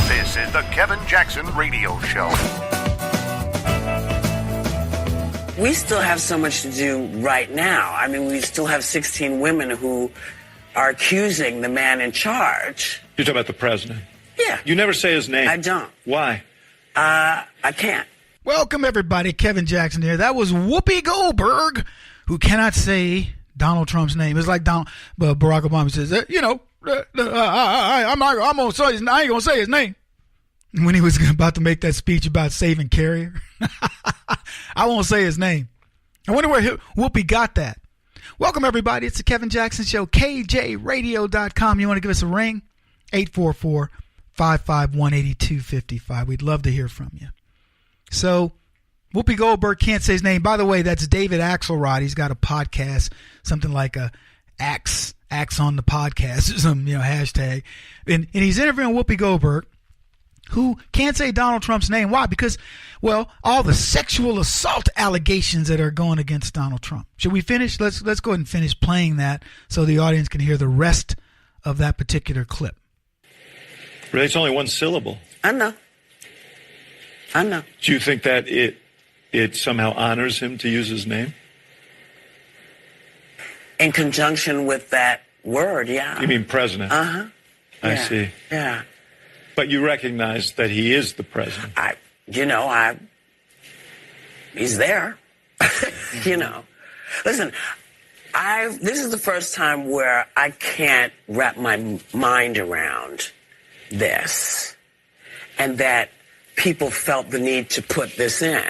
This is the Kevin Jackson Radio Show. We still have so much to do right now. I mean, we still have 16 women who are accusing the man in charge. You're talking about the president? Yeah. You never say his name. I don't. Why? I can't. Welcome, everybody. Kevin Jackson here. That was Whoopi Goldberg, who cannot say Donald Trump's name. It's like Barack Obama says, I'm gonna say his, I ain't going to say his name. When he was about to make that speech about saving Carrier. I won't say his name. I wonder where Whoopi got that. Welcome, everybody. It's the Kevin Jackson Show, kjradio.com. You want to give us a ring? 844-551-8255. We'd love to hear from you. So, Whoopi Goldberg can't say his name. By the way, that's David Axelrod. He's got a podcast, something like a Axe on the podcast, some hashtag. And he's interviewing Whoopi Goldberg, who can't say Donald Trump's name. Why? Because, all the sexual assault allegations that are going against Donald Trump. Should we finish? Let's go ahead and finish playing that so the audience can hear the rest of that particular clip. Really, it's only one syllable. I know. Do you think that it somehow honors him to use his name? In conjunction with that word, yeah. You mean president? Uh-huh. I see. Yeah. But you recognize that he is the president. He's there. Listen, this is the first time where I can't wrap my mind around this, and that people felt the need to put this in.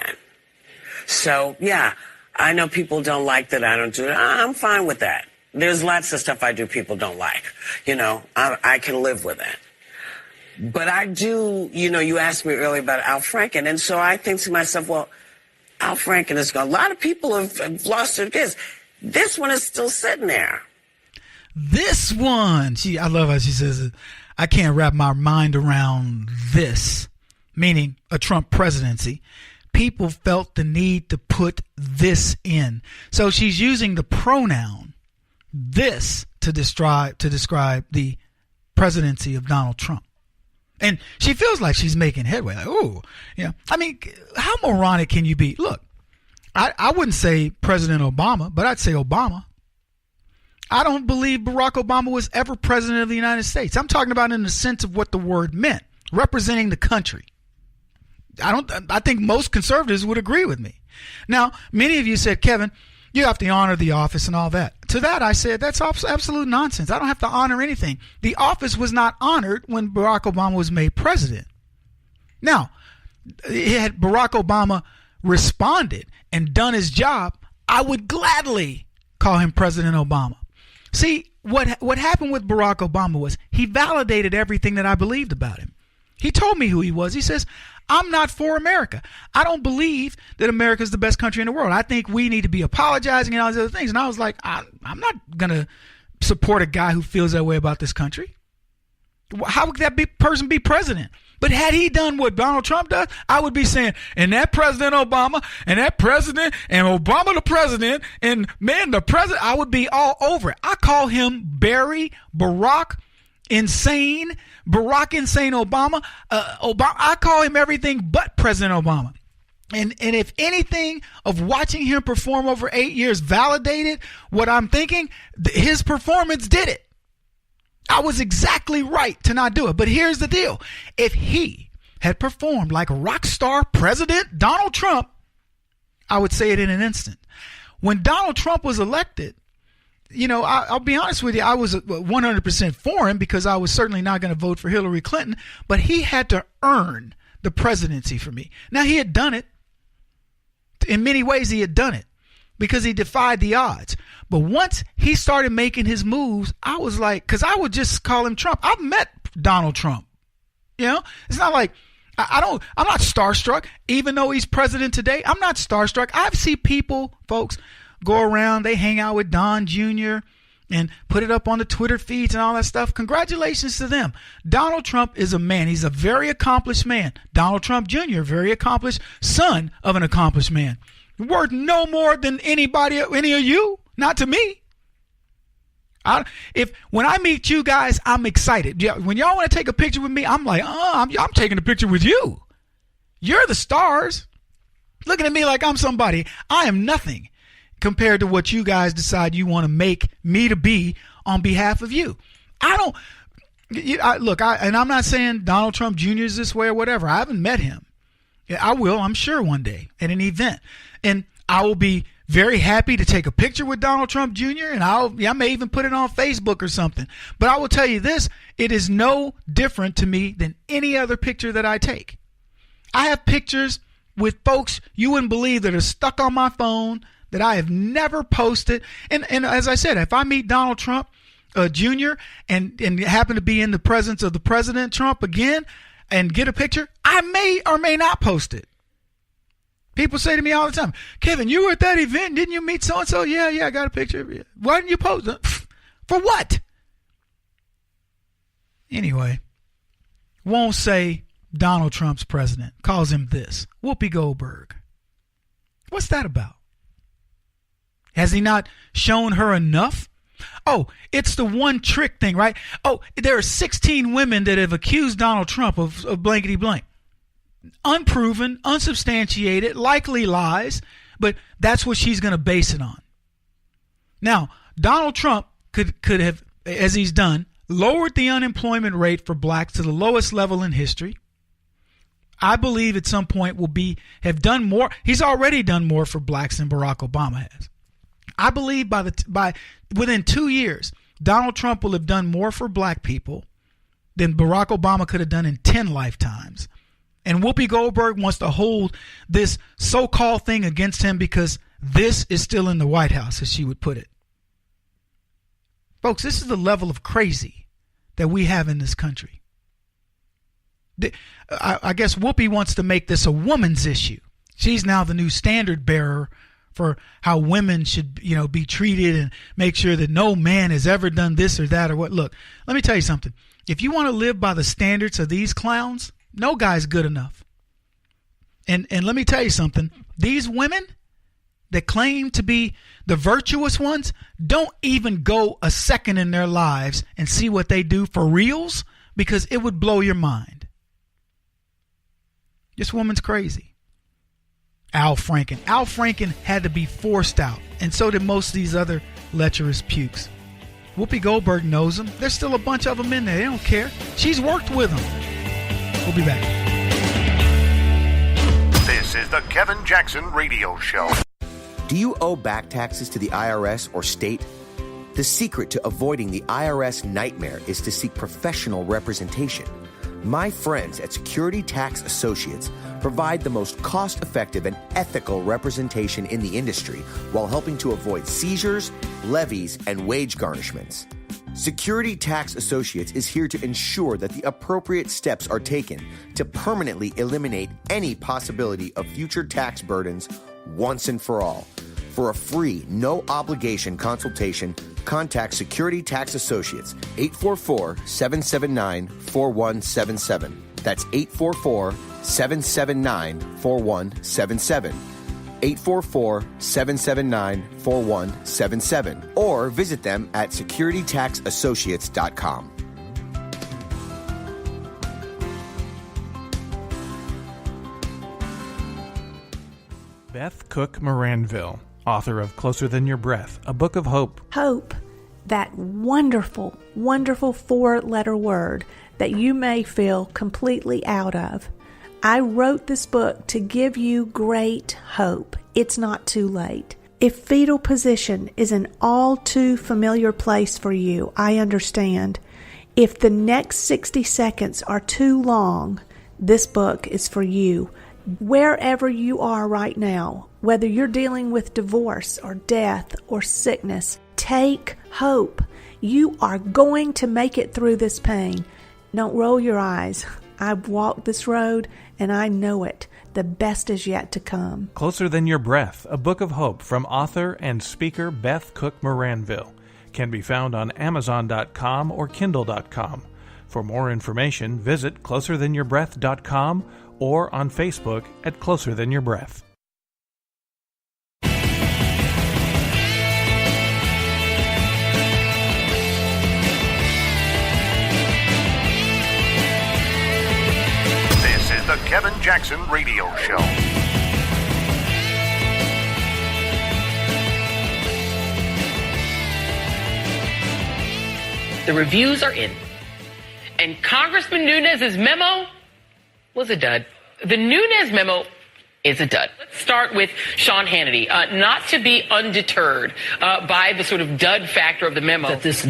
So, yeah, I know people don't like that I don't do it. I'm fine with that. There's lots of stuff I do people don't like. I can live with it. But I do, you asked me earlier about Al Franken, and so I think to myself, well, Al Franken is gone. A lot of people have lost their kids. This one is still sitting there. This one, I love how she says, I can't wrap my mind around this, meaning a Trump presidency. People felt the need to put this in. So she's using the pronoun this to describe the presidency of Donald Trump. And she feels like she's making headway. Like, ooh, I mean, how moronic can you be? Look, I wouldn't say President Obama, but I'd say Obama. I don't believe Barack Obama was ever president of the United States. I'm talking about in the sense of what the word meant, representing the country. I think most conservatives would agree with me. Now, many of you said, Kevin, you have to honor the office and all that. To that, I said, that's absolute nonsense. I don't have to honor anything. The office was not honored when Barack Obama was made president. Now, had Barack Obama responded and done his job, I would gladly call him President Obama. See, what happened with Barack Obama was he validated everything that I believed about him. He told me who he was. He says, I'm not for America. I don't believe that America is the best country in the world. I think we need to be apologizing and all these other things. And I was like, I'm not going to support a guy who feels that way about this country. How would that person be president? But had he done what Donald Trump does, I would be saying, and that President Obama, and that president, and Obama the president, and man, the president, I would be all over it. I call him Barack Insane Obama. I call him everything but President Obama. And if anything of watching him perform over 8 years validated what I'm thinking, his performance did it. I was exactly right to not do it. But here's the deal. If he had performed like rock star President Donald Trump, I would say it in an instant. When Donald Trump was elected, you know, I'll be honest with you, I was 100% for him because I was certainly not going to vote for Hillary Clinton, but he had to earn the presidency for me. Now, he had done it. In many ways, he had done it because he defied the odds. But once he started making his moves, I was like, because I would just call him Trump. I've met Donald Trump. You know, it's not like I'm not starstruck, even though he's president today. I'm not starstruck. I've seen people, folks, go around, they hang out with Don Jr. and put it up on the Twitter feeds and all that stuff. Congratulations to them. Donald Trump is a man. He's a very accomplished man. Donald Trump Jr., very accomplished son of an accomplished man. Worth no more than any of you. Not to me. When I meet you guys, I'm excited. When y'all want to take a picture with me, I'm like, I'm taking a picture with you. You're the stars. Looking at me like I'm somebody. I am nothing compared to what you guys decide you want to make me to be on behalf of you. And I'm not saying Donald Trump Jr. is this way or whatever. I haven't met him. I will, I'm sure, one day at an event. And I will be very happy to take a picture with Donald Trump Jr. and I may even put it on Facebook or something. But I will tell you this, it is no different to me than any other picture that I take. I have pictures with folks you wouldn't believe that are stuck on my phone that I have never posted. And as I said, if I meet Donald Trump Jr. and happen to be in the presence of the President Trump again and get a picture, I may or may not post it. People say to me all the time, Kevin, you were at that event. Didn't you meet so-and-so? Yeah, I got a picture of you. Why didn't you post it? For what? Anyway, won't say Donald Trump's president. Calls him this. Whoopi Goldberg. What's that about? Has he not shown her enough? Oh, it's the one trick thing, right? Oh, there are 16 women that have accused Donald Trump of blankety blank. Unproven, unsubstantiated, likely lies, but that's what she's going to base it on. Now, Donald Trump could have, as he's done, lowered the unemployment rate for blacks to the lowest level in history. I believe at some point have done more. He's already done more for blacks than Barack Obama has. I believe within 2 years, Donald Trump will have done more for black people than Barack Obama could have done in 10 lifetimes. And Whoopi Goldberg wants to hold this so-called thing against him because this is still in the White House, as she would put it. Folks, this is the level of crazy that we have in this country. I guess Whoopi wants to make this a woman's issue. She's now the new standard bearer for how women should, be treated and make sure that no man has ever done this or that or what. Look, let me tell you something. If you want to live by the standards of these clowns, no guy's good enough. And let me tell you something. These women that claim to be the virtuous ones don't even go a second in their lives and see what they do for reals, because it would blow your mind. This woman's crazy. Al Franken. Al Franken had to be forced out, and so did most of these other lecherous pukes. Whoopi Goldberg knows them. There's still a bunch of them in there. They don't care. She's worked with them. We'll be back. This is the Kevin Jackson Radio Show. Do you owe back taxes to the IRS or state? The secret to avoiding the IRS nightmare is to seek professional representation. My friends at Security Tax Associates provide the most cost-effective and ethical representation in the industry while helping to avoid seizures, levies, and wage garnishments. Security Tax Associates is here to ensure that the appropriate steps are taken to permanently eliminate any possibility of future tax burdens once and for all. For a free, no-obligation consultation, contact Security Tax Associates, 844-779-4177. That's 844-779-4177. 844-779-4177. Or visit them at securitytaxassociates.com. Beth Cook Moranville, author of Closer Than Your Breath, a book of hope. Hope, that wonderful, wonderful 4-letter word that you may feel completely out of. I wrote this book to give you great hope. It's not too late. If fetal position is an all too familiar place for you, I understand. If the next 60 seconds are too long, this book is for you. Wherever you are right now, whether you're dealing with divorce or death or sickness, take hope. You are going to make it through this pain. Don't roll your eyes. I've walked this road and I know it. The best is yet to come. Closer Than Your Breath, a book of hope from author and speaker Beth Cook Moranville, can be found on Amazon.com or Kindle.com. For more information, visit closerthanyourBreath.com or on Facebook at Closer Than Your Breath. This is the Kevin Jackson Radio Show. The reviews are in. And Congressman Nunes's memo was a dud. The Nunes memo is a dud. Let's start with Sean Hannity. Not to be undeterred by the sort of dud factor of the memo. That this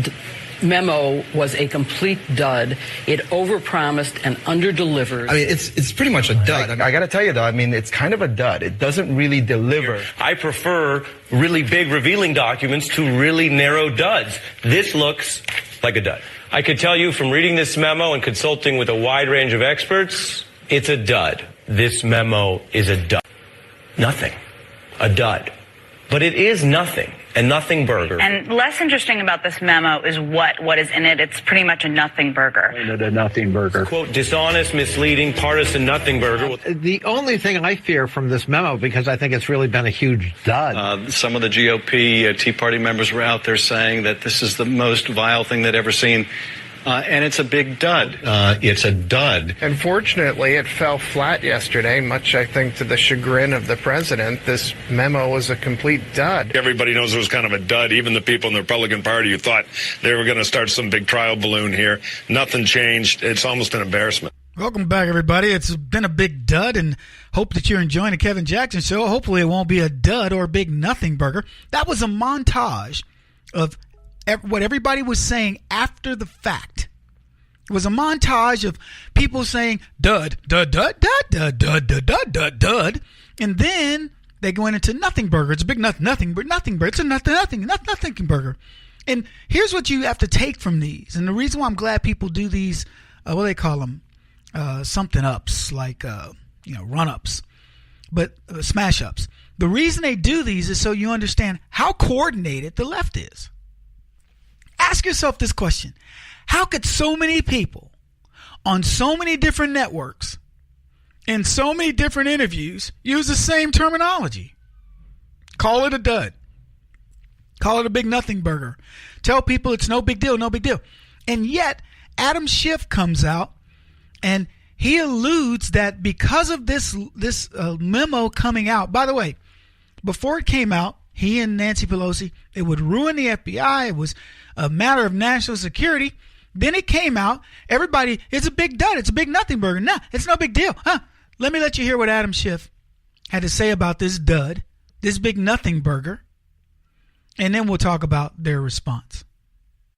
memo was a complete dud. It overpromised and underdelivered. I mean, it's pretty much a dud. I got to tell you, though, I mean, it's kind of a dud. It doesn't really deliver. I prefer really big revealing documents to really narrow duds. This looks like a dud. I could tell you from reading this memo and consulting with a wide range of experts, it's a dud. This memo is a dud. Nothing. A dud. But it is nothing. A nothing burger. And less interesting about this memo is what is in it. It's pretty much a nothing burger. A nothing burger. Quote, dishonest, misleading, partisan nothing burger. The only thing I fear from this memo, because I think it's really been a huge dud. Some of the GOP Tea Party members were out there saying that this is the most vile thing they'd ever seen. And it's a big dud. It's a dud. Unfortunately, it fell flat yesterday, much, I think, to the chagrin of the president. This memo was a complete dud. Everybody knows it was kind of a dud, even the people in the Republican Party who thought they were going to start some big trial balloon here. Nothing changed. It's almost an embarrassment. Welcome back, everybody. It's been a big dud, and hope that you're enjoying the Kevin Jackson Show. Hopefully it won't be a dud or a big nothing burger. That was a montage of what everybody was saying after the fact. It was a montage of people saying dud, dud, dud, dud, dud, dud, dud, dud, dud, dud, and then they go into nothing burger. It's a big nothing burger. It's a nothing burger. And here's what you have to take from these. And the reason why I'm glad people do these, what do they call them? Something ups, like run ups, but smash ups. The reason they do these is so you understand how coordinated the left is. Ask yourself this question. How could so many people on so many different networks in so many different interviews use the same terminology? Call it a dud. Call it a big nothing burger. Tell people it's no big deal, no big deal. And yet, Adam Schiff comes out and he alludes that because of this memo coming out, by the way, before it came out, he and Nancy Pelosi, it would ruin the FBI. It was a matter of national security. Then it came out. Everybody, it's a big dud. It's a big nothing burger. No, it's no big deal. Let me let you hear what Adam Schiff had to say about this dud, this big nothing burger, and then we'll talk about their response.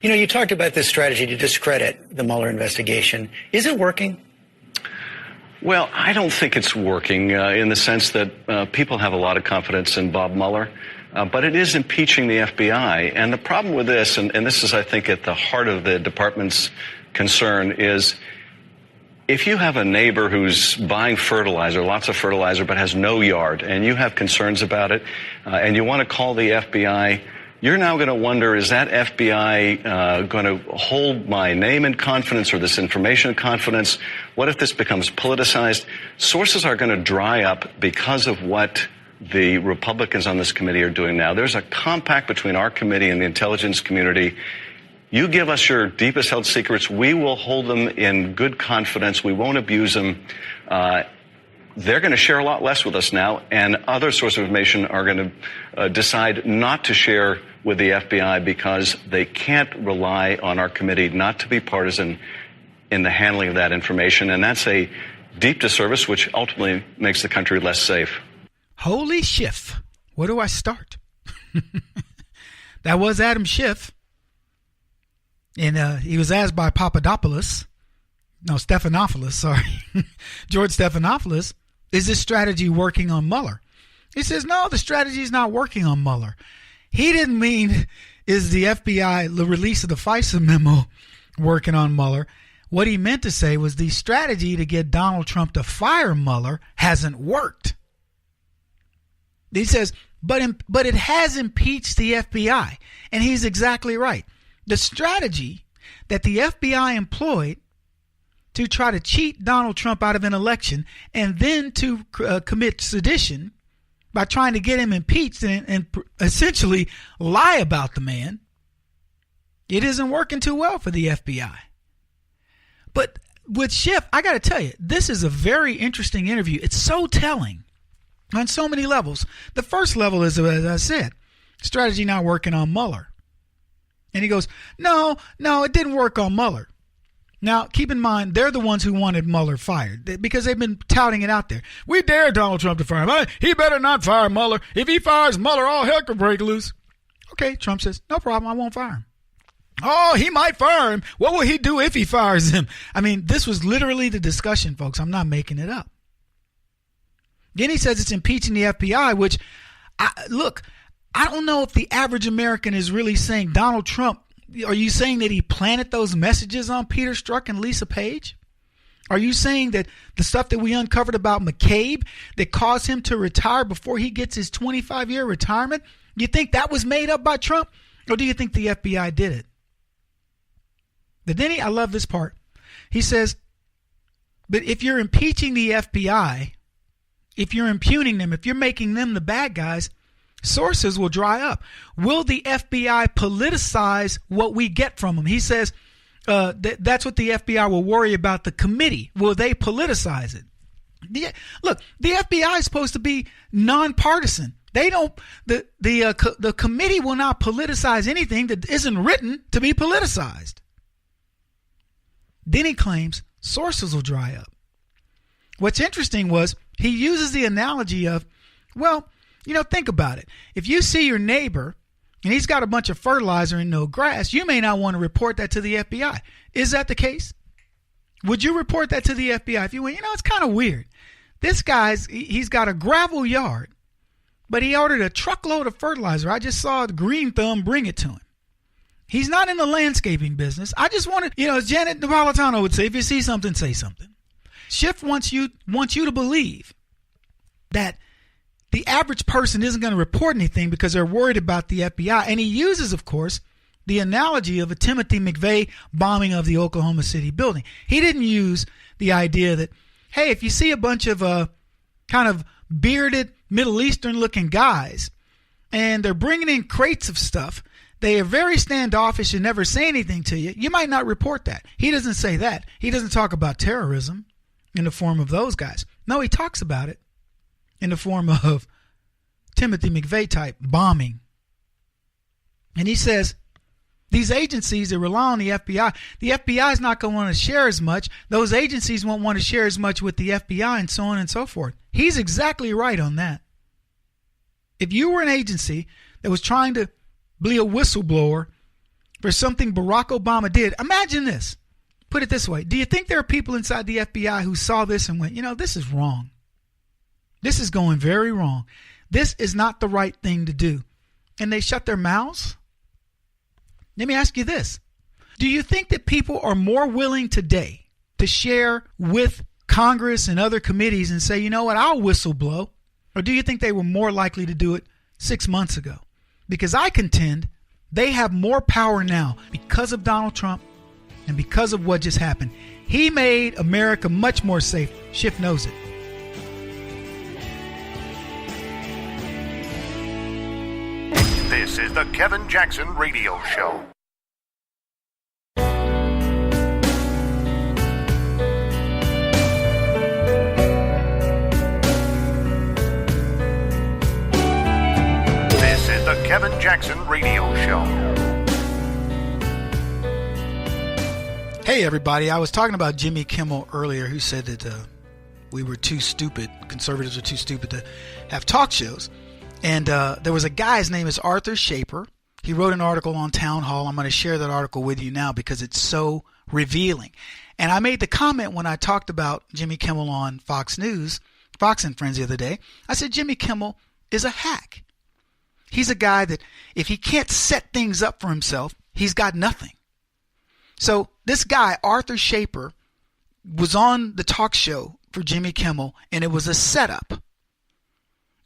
You know, you talked about this strategy to discredit the Mueller investigation. Is it working? Well, I don't think it's working in the sense that people have a lot of confidence in Bob Mueller, but it is impeaching the FBI. And the problem with this, and this is, I think, at the heart of the department's concern, is if you have a neighbor who's buying fertilizer, lots of fertilizer, but has no yard, and you have concerns about it, and you want to call the FBI, you're now going to wonder, is that FBI going to hold my name in confidence or this information in confidence? What if this becomes politicized? Sources are going to dry up because of what the Republicans on this committee are doing now. There's a compact between our committee and the intelligence community. You give us your deepest held secrets, we will hold them in good confidence. We won't abuse them. They're going to share a lot less with us now, and other sources of information are going to decide not to share with the FBI because they can't rely on our committee not to be partisan in the handling of that information. And that's a deep disservice, which ultimately makes the country less safe. Holy Schiff. Where do I start? That was Adam Schiff. And he was asked by Stephanopoulos, George Stephanopoulos, is this strategy working on Mueller? He says, no, the strategy is not working on Mueller. He didn't mean, is the FBI, the release of the FISA memo, working on Mueller? What he meant to say was the strategy to get Donald Trump to fire Mueller hasn't worked. He says, but it has impeached the FBI. And he's exactly right. The strategy that the FBI employed to try to cheat Donald Trump out of an election and then to commit sedition by trying to get him impeached and essentially lie about the man, it isn't working too well for the FBI. But with Schiff, I got to tell you, this is a very interesting interview. It's so telling on so many levels. The first level is, as I said, strategy not working on Mueller. And he goes, no, it didn't work on Mueller. Now, keep in mind, they're the ones who wanted Mueller fired because they've been touting it out there. We dare Donald Trump to fire him. He better not fire Mueller. If he fires Mueller, all hell could break loose. Okay, Trump says, no problem, I won't fire him. Oh, he might fire him. What will he do if he fires him? I mean, this was literally the discussion, folks. I'm not making it up. Then he says it's impeaching the FBI, which, I don't know if the average American is really saying Donald Trump. Are you saying that he planted those messages on Peter Strzok and Lisa Page? Are you saying that the stuff that we uncovered about McCabe that caused him to retire before he gets his 25-year retirement, you think that was made up by Trump? Or do you think the FBI did it? But then I love this part. He says, but if you're impeaching the FBI, if you're impugning them, if you're making them the bad guys, sources will dry up. Will the FBI politicize what we get from them? He says that's what the FBI will worry about, the committee. Will they politicize it? Look, the FBI is supposed to be nonpartisan. They don't. The committee will not politicize anything that isn't written to be politicized. Then he claims sources will dry up. What's interesting was he uses the analogy of, well, think about it. If you see your neighbor and he's got a bunch of fertilizer and no grass, you may not want to report that to the FBI. Is that the case? Would you report that to the FBI if you went, it's kind of weird. This he's got a gravel yard, but he ordered a truckload of fertilizer. I just saw the Green Thumb bring it to him. He's not in the landscaping business. I just wanted, as Janet Napolitano would say, if you see something, say something. Schiff wants you to believe that the average person isn't going to report anything because they're worried about the FBI. And he uses, of course, the analogy of a Timothy McVeigh bombing of the Oklahoma City building. He didn't use the idea that, hey, if you see a bunch of kind of bearded Middle Eastern looking guys and they're bringing in crates of stuff, they are very standoffish and never say anything to you, you might not report that. He doesn't say that. He doesn't talk about terrorism in the form of those guys. No, he talks about it in the form of Timothy McVeigh type bombing. And he says these agencies that rely on the FBI is not going to want to share as much. Those agencies won't want to share as much with the FBI and so on and so forth. He's exactly right on that. If you were an agency that was trying to be a whistleblower for something Barack Obama did. Imagine this. Put it this way. Do you think there are people inside the FBI who saw this and went, this is wrong? This is going very wrong. This is not the right thing to do. And they shut their mouths? Let me ask you this. Do you think that people are more willing today to share with Congress and other committees and say, you know what, I'll whistle blow? Or do you think they were more likely to do it 6 months ago? Because I contend they have more power now because of Donald Trump and because of what just happened. He made America much more safe. Schiff knows it. This is the Kevin Jackson Radio Show. This is the Kevin Jackson Radio Show. Hey, everybody. I was talking about Jimmy Kimmel earlier, who said that we were too stupid. Conservatives are too stupid to have talk shows. And there was a guy, his name is Arthur Shaper. He wrote an article on Town Hall. I'm going to share that article with you now because it's so revealing. And I made the comment when I talked about Jimmy Kimmel on Fox News, Fox and Friends the other day. I said Jimmy Kimmel is a hack. He's a guy that if he can't set things up for himself, he's got nothing. So this guy, Arthur Shaper, was on the talk show for Jimmy Kimmel, and it was a setup.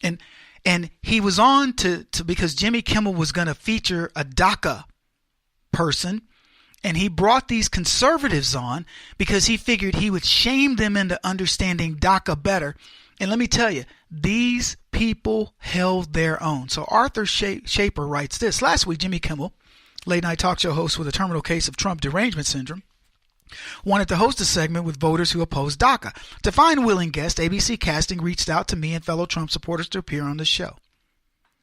And he was on to because Jimmy Kimmel was going to feature a DACA person, and he brought these conservatives on because he figured he would shame them into understanding DACA better. And let me tell you, these people held their own. So Arthur Shaper writes this. Last week, Jimmy Kimmel, late night talk show host with a terminal case of Trump derangement syndrome, wanted to host a segment with voters who opposed DACA. To find willing guests, ABC Casting reached out to me and fellow Trump supporters to appear on the show.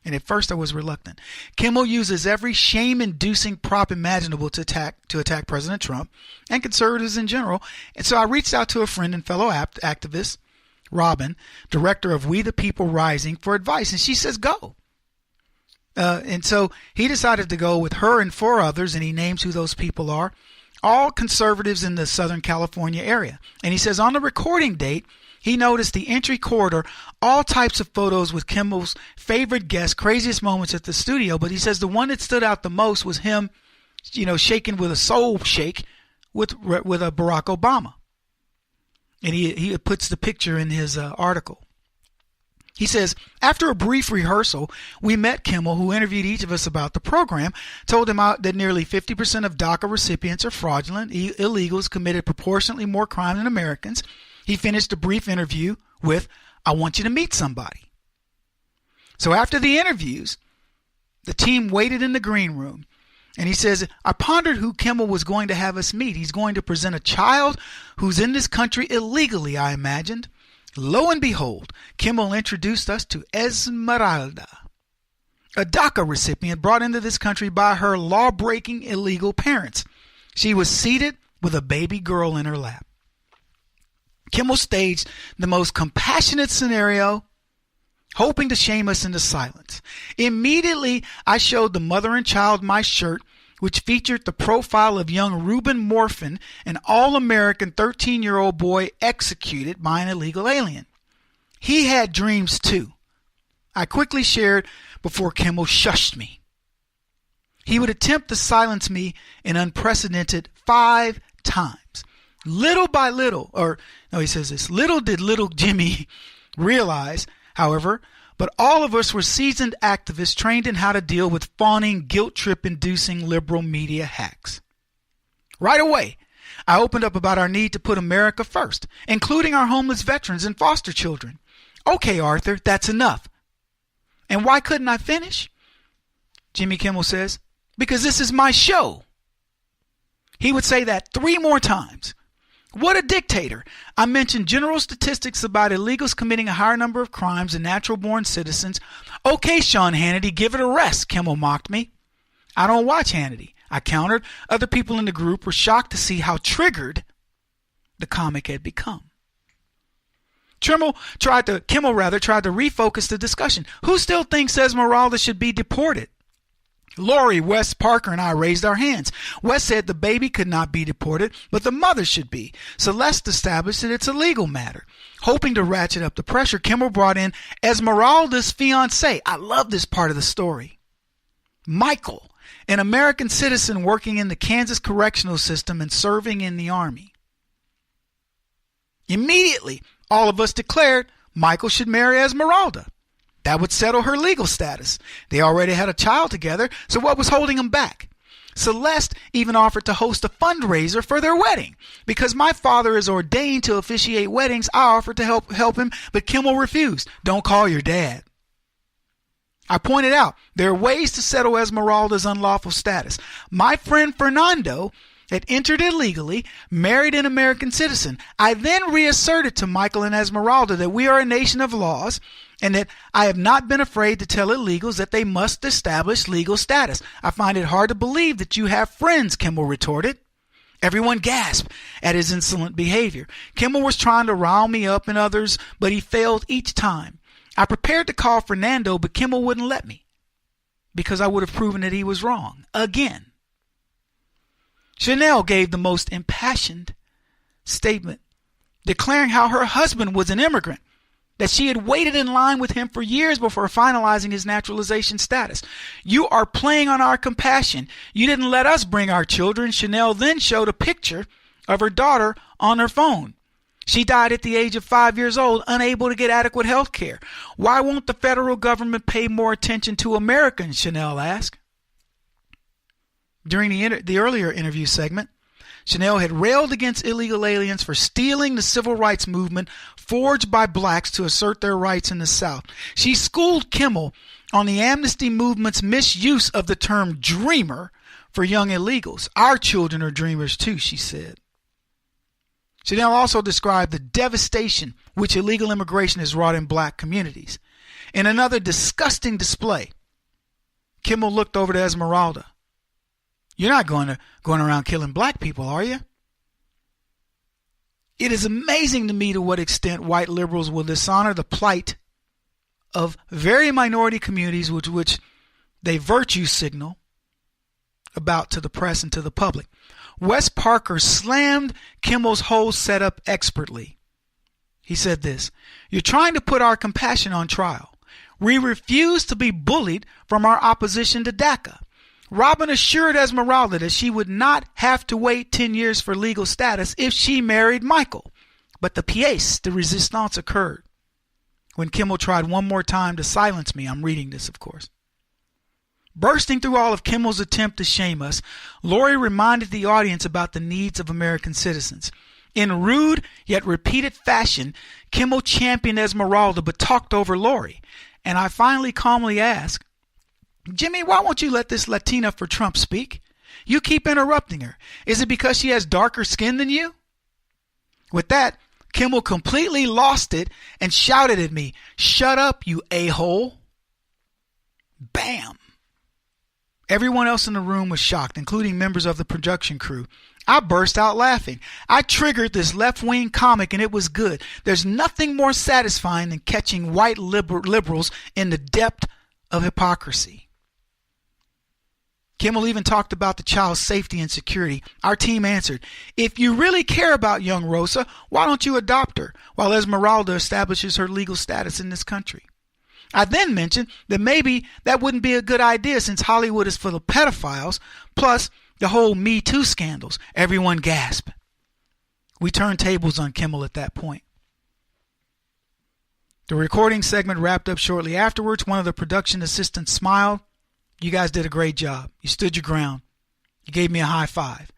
And at first I was reluctant. Kimmel uses every shame-inducing prop imaginable to attack President Trump and conservatives in general. And so I reached out to a friend and fellow activist, Robin, director of We the People Rising, for advice. And she says, go. And so he decided to go with her and 4 others, and he names who those people are. All conservatives in the Southern California area. And he says on the recording date, he noticed the entry corridor, all types of photos with Kimmel's favorite guests, craziest moments at the studio. But he says the one that stood out the most was him, shaking with a soul shake with a Barack Obama. And he puts the picture in his article. He says, after a brief rehearsal, we met Kimmel, who interviewed each of us about the program, told him that nearly 50% of DACA recipients are fraudulent, illegals committed proportionately more crime than Americans. He finished a brief interview with, I want you to meet somebody. So after the interviews, the team waited in the green room. And he says, I pondered who Kimmel was going to have us meet. He's going to present a child who's in this country illegally, I imagined. Lo and behold, Kimmel introduced us to Esmeralda, a DACA recipient brought into this country by her law-breaking illegal parents. She was seated with a baby girl in her lap. Kimmel staged the most compassionate scenario, hoping to shame us into silence. Immediately, I showed the mother and child my shirt, which featured the profile of young Reuben Morphin, an all-American 13-year-old boy executed by an illegal alien. He had dreams too. I quickly shared before Kimmel shushed me. He would attempt to silence me an unprecedented 5 times. Little by little, he says this, little did little Jimmy realize, however, but all of us were seasoned activists trained in how to deal with fawning, guilt-trip-inducing liberal media hacks. Right away, I opened up about our need to put America first, including our homeless veterans and foster children. Okay, Arthur, that's enough. And why couldn't I finish? Jimmy Kimmel says, because this is my show. He would say that 3 more times. What a dictator. I mentioned general statistics about illegals committing a higher number of crimes than natural-born citizens. Okay, Sean Hannity, give it a rest, Kimmel mocked me. I don't watch Hannity, I countered. Other people in the group were shocked to see how triggered the comic had become. Kimmel tried to refocus the discussion. Who still thinks Esmeralda should be deported? Lori, Wes, Parker, and I raised our hands. Wes said the baby could not be deported, but the mother should be. Celeste established that it's a legal matter. Hoping to ratchet up the pressure, Kimmel brought in Esmeralda's fiancé. I love this part of the story. Michael, an American citizen working in the Kansas correctional system and serving in the Army. Immediately, all of us declared Michael should marry Esmeralda. That would settle her legal status. They already had a child together, so what was holding them back? Celeste even offered to host a fundraiser for their wedding. Because my father is ordained to officiate weddings, I offered to help him, but Kimmel refused. Don't call your dad. I pointed out there are ways to settle Esmeralda's unlawful status. My friend Fernando had entered illegally, married an American citizen. I then reasserted to Michael and Esmeralda that we are a nation of laws and that I have not been afraid to tell illegals that they must establish legal status. I find it hard to believe that you have friends, Kimmel retorted. Everyone gasped at his insolent behavior. Kimmel was trying to rile me up and others, but he failed each time. I prepared to call Fernando, but Kimmel wouldn't let me because I would have proven that he was wrong again. Chanel gave the most impassioned statement, declaring how her husband was an immigrant, that she had waited in line with him for years before finalizing his naturalization status. You are playing on our compassion. You didn't let us bring our children. Chanel then showed a picture of her daughter on her phone. She died at the age of 5 years old, unable to get adequate health care. Why won't the federal government pay more attention to Americans? Chanel asked. During the earlier interview segment, Chanel had railed against illegal aliens for stealing the civil rights movement forged by blacks to assert their rights in the South. She schooled Kimmel on the amnesty movement's misuse of the term dreamer for young illegals. Our children are dreamers too, she said. Chanel also described the devastation which illegal immigration has wrought in black communities. In another disgusting display, Kimmel looked over to Esmeralda. You're not going around killing black people, are you? It is amazing to me to what extent white liberals will dishonor the plight of very minority communities which they virtue signal about to the press and to the public. Wes Parker slammed Kimmel's whole setup expertly. He said this, "You're trying to put our compassion on trial. We refuse to be bullied from our opposition to DACA. Robin assured Esmeralda that she would not have to wait 10 years for legal status if she married Michael. But the pièce de résistance occurred when Kimmel tried one more time to silence me." I'm reading this, of course. Bursting through all of Kimmel's attempt to shame us, Lori reminded the audience about the needs of American citizens. In rude yet repeated fashion, Kimmel championed Esmeralda but talked over Lori. And I finally calmly asked, "Jimmy, why won't you let this Latina for Trump speak? You keep interrupting her. Is it because she has darker skin than you?" With that, Kimmel completely lost it and shouted at me, "Shut up, you a-hole." Bam! Everyone else in the room was shocked, including members of the production crew. I burst out laughing. I triggered this left-wing comic and it was good. There's nothing more satisfying than catching white liberals in the depth of hypocrisy. Kimmel even talked about the child's safety and security. Our team answered, "If you really care about young Rosa, why don't you adopt her while Esmeralda establishes her legal status in this country?" I then mentioned that maybe that wouldn't be a good idea since Hollywood is full of pedophiles, plus the whole Me Too scandals. Everyone gasped. We turned tables on Kimmel at that point. The recording segment wrapped up shortly afterwards. One of the production assistants smiled. "You guys did a great job. You stood your ground. You gave me a high five."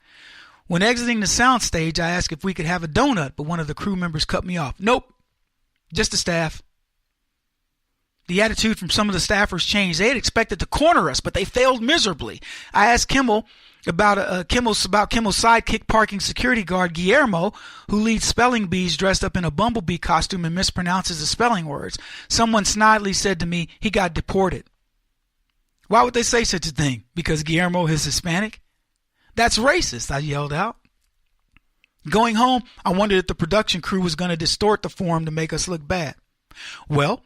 When exiting the soundstage, I asked if we could have a donut, but one of the crew members cut me off. "Nope, just the staff." The attitude from some of the staffers changed. They had expected to corner us, but they failed miserably. I asked Kimmel about Kimmel's sidekick parking security guard, Guillermo, who leads spelling bees dressed up in a bumblebee costume and mispronounces the spelling words. Someone snidely said to me he got deported. Why would they say such a thing? Because Guillermo is Hispanic? That's racist, I yelled out. Going home, I wondered if the production crew was going to distort the form to make us look bad. Well,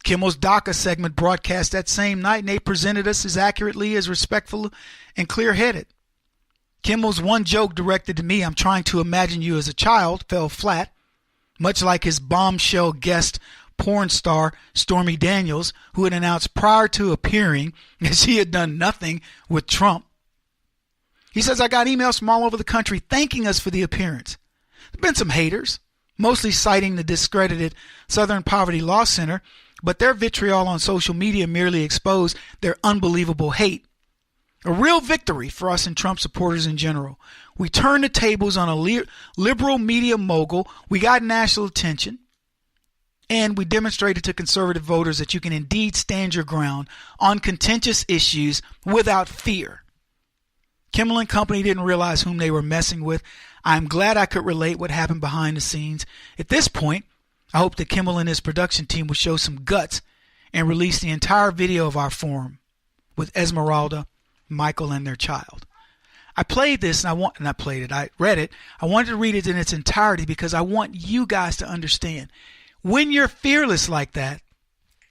Kimmel's DACA segment broadcast that same night, and they presented us as accurately, as respectful, and clear-headed. Kimmel's one joke directed to me, "I'm trying to imagine you as a child," fell flat, much like his bombshell guest porn star Stormy Daniels, who had announced prior to appearing that she had done nothing with Trump. He says, "I got emails from all over the country thanking us for the appearance. There have been some haters, mostly citing the discredited Southern Poverty Law Center, but their vitriol on social media merely exposed their unbelievable hate. A real victory for us and Trump supporters in general. We turned the tables on a liberal media mogul. We got national attention. And we demonstrated to conservative voters that you can indeed stand your ground on contentious issues without fear." Kimmel and company didn't realize whom they were messing with. I'm glad I could relate what happened behind the scenes. At this point, I hope that Kimmel and his production team will show some guts and release the entire video of our forum with Esmeralda, Michael, and their child. I played this and I read it. I wanted to read it in its entirety because I want you guys to understand. When you're fearless like that,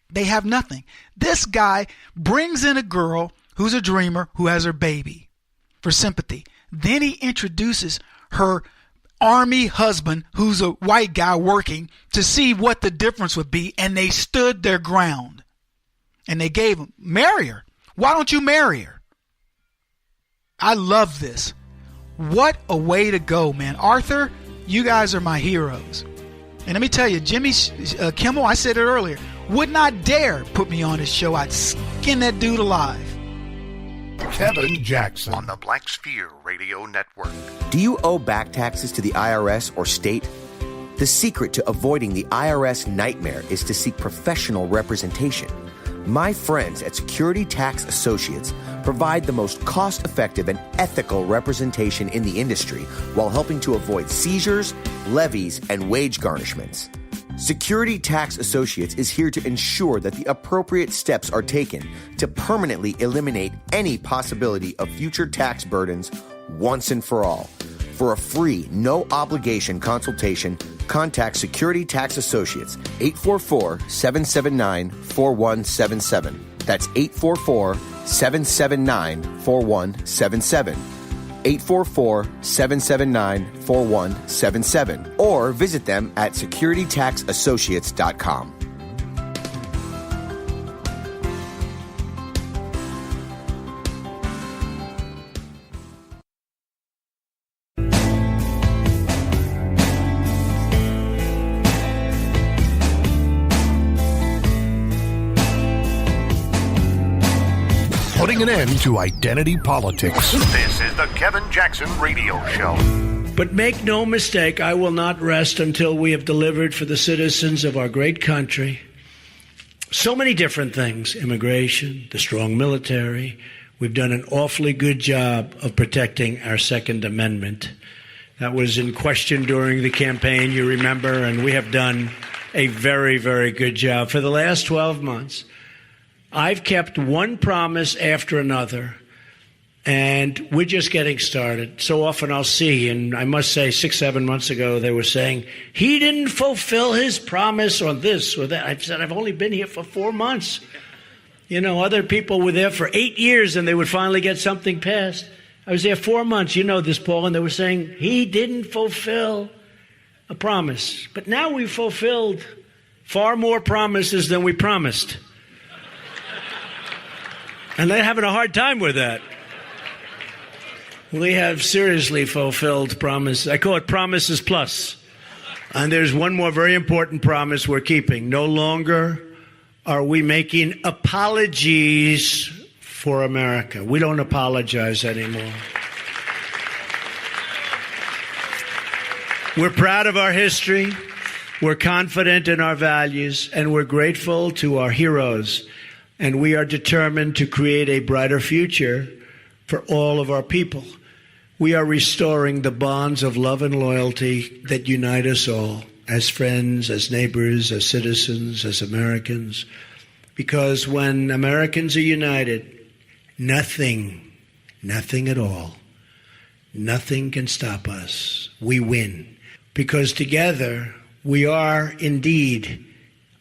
they have nothing. This guy brings in a girl who's a dreamer who has her baby for sympathy. Then he introduces her army husband who's a white guy working to see what the difference would be, and they stood their ground. And they gave him, "Marry her. Why don't you marry her?" I love this. What a way to go, man. Arthur, you guys are my heroes. And let me tell you, Jimmy Kimmel, I said it earlier, would not dare put me on his show. I'd skin that dude alive. Kevin Jackson on the Black Sphere Radio Network. Do you owe back taxes to the IRS or state? The secret to avoiding the IRS nightmare is to seek professional representation. My friends at Security Tax Associates provide the most cost-effective and ethical representation in the industry while helping to avoid seizures, levies, and wage garnishments. Security Tax Associates is here to ensure that the appropriate steps are taken to permanently eliminate any possibility of future tax burdens once and for all. For a free, no-obligation consultation, contact Security Tax Associates, 844-779-4177. That's 844-779-4177. 844-779-4177. Or visit them at securitytaxassociates.com. Putting an end to identity politics. This is the Kevin Jackson Radio Show. But make no mistake, I will not rest until we have delivered for the citizens of our great country so many different things. Immigration, the strong military. We've done an awfully good job of protecting our Second Amendment. That was in question during the campaign, you remember, and we have done a very, very good job. For the last 12 months, I've kept one promise after another, and we're just getting started. So often I'll see, and I must say 6-7 months ago, they were saying, he didn't fulfill his promise on this or that. I've said, I've only been here for 4 months. You know, other people were there for 8 years, and they would finally get something passed. I was there 4 months, you know this, Paul, and they were saying, he didn't fulfill a promise. But now we've fulfilled far more promises than we promised. And they're having a hard time with that. We have seriously fulfilled promises. I call it Promises Plus. And there's one more very important promise we're keeping. No longer are we making apologies for America. We don't apologize anymore. We're proud of our history. We're confident in our values. And we're grateful to our heroes. And we are determined to create a brighter future for all of our people. We are restoring the bonds of love and loyalty that unite us all as friends, as neighbors, as citizens, as Americans. Because when Americans are united, nothing at all, nothing can stop us. We win. Because together we are indeed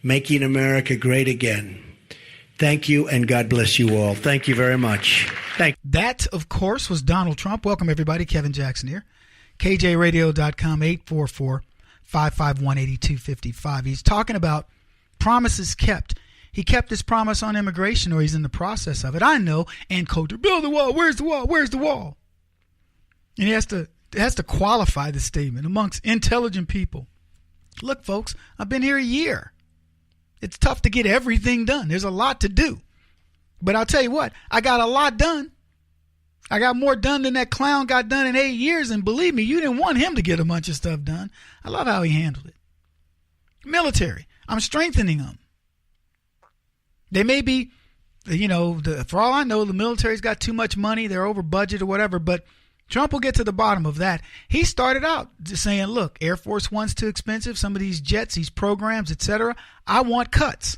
making America great again. Thank you, and God bless you all. Thank you very much. That, of course, was Donald Trump. Welcome, everybody. Kevin Jackson here. kjradio.com, 844-551-8255. He's talking about promises kept. He kept his promise on immigration, or he's in the process of it. I know. And Coulter, build the wall. Where's the wall? Where's the wall? And he has to qualify the statement amongst intelligent people. Look, folks, I've been here a year. It's tough to get everything done. There's a lot to do. But I'll tell you what, I got a lot done. I got more done than that clown got done in 8 years. And believe me, you didn't want him to get a bunch of stuff done. I love how he handled it. Military, I'm strengthening them. They may be, for all I know, the military's got too much money. They're over budget or whatever. But Trump will get to the bottom of that. He started out just saying, look, Air Force One's too expensive. Some of these jets, these programs, etc. I want cuts.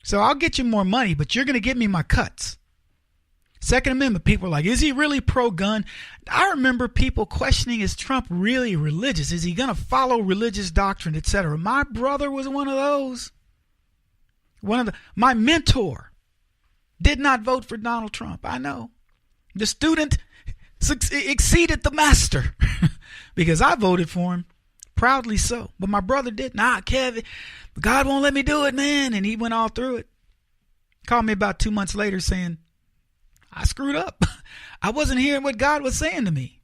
So I'll get you more money, but you're going to get me my cuts. Second Amendment, people are like, is he really pro-gun? I remember people questioning, is Trump really religious? Is he going to follow religious doctrine, etc.? My brother was one of those. My mentor did not vote for Donald Trump. I know. The student exceeded the master because I voted for him, proudly so. But my brother did. Kevin, God won't let me do it, man. And he went all through it. Called me about 2 months later saying, I screwed up. I wasn't hearing what God was saying to me.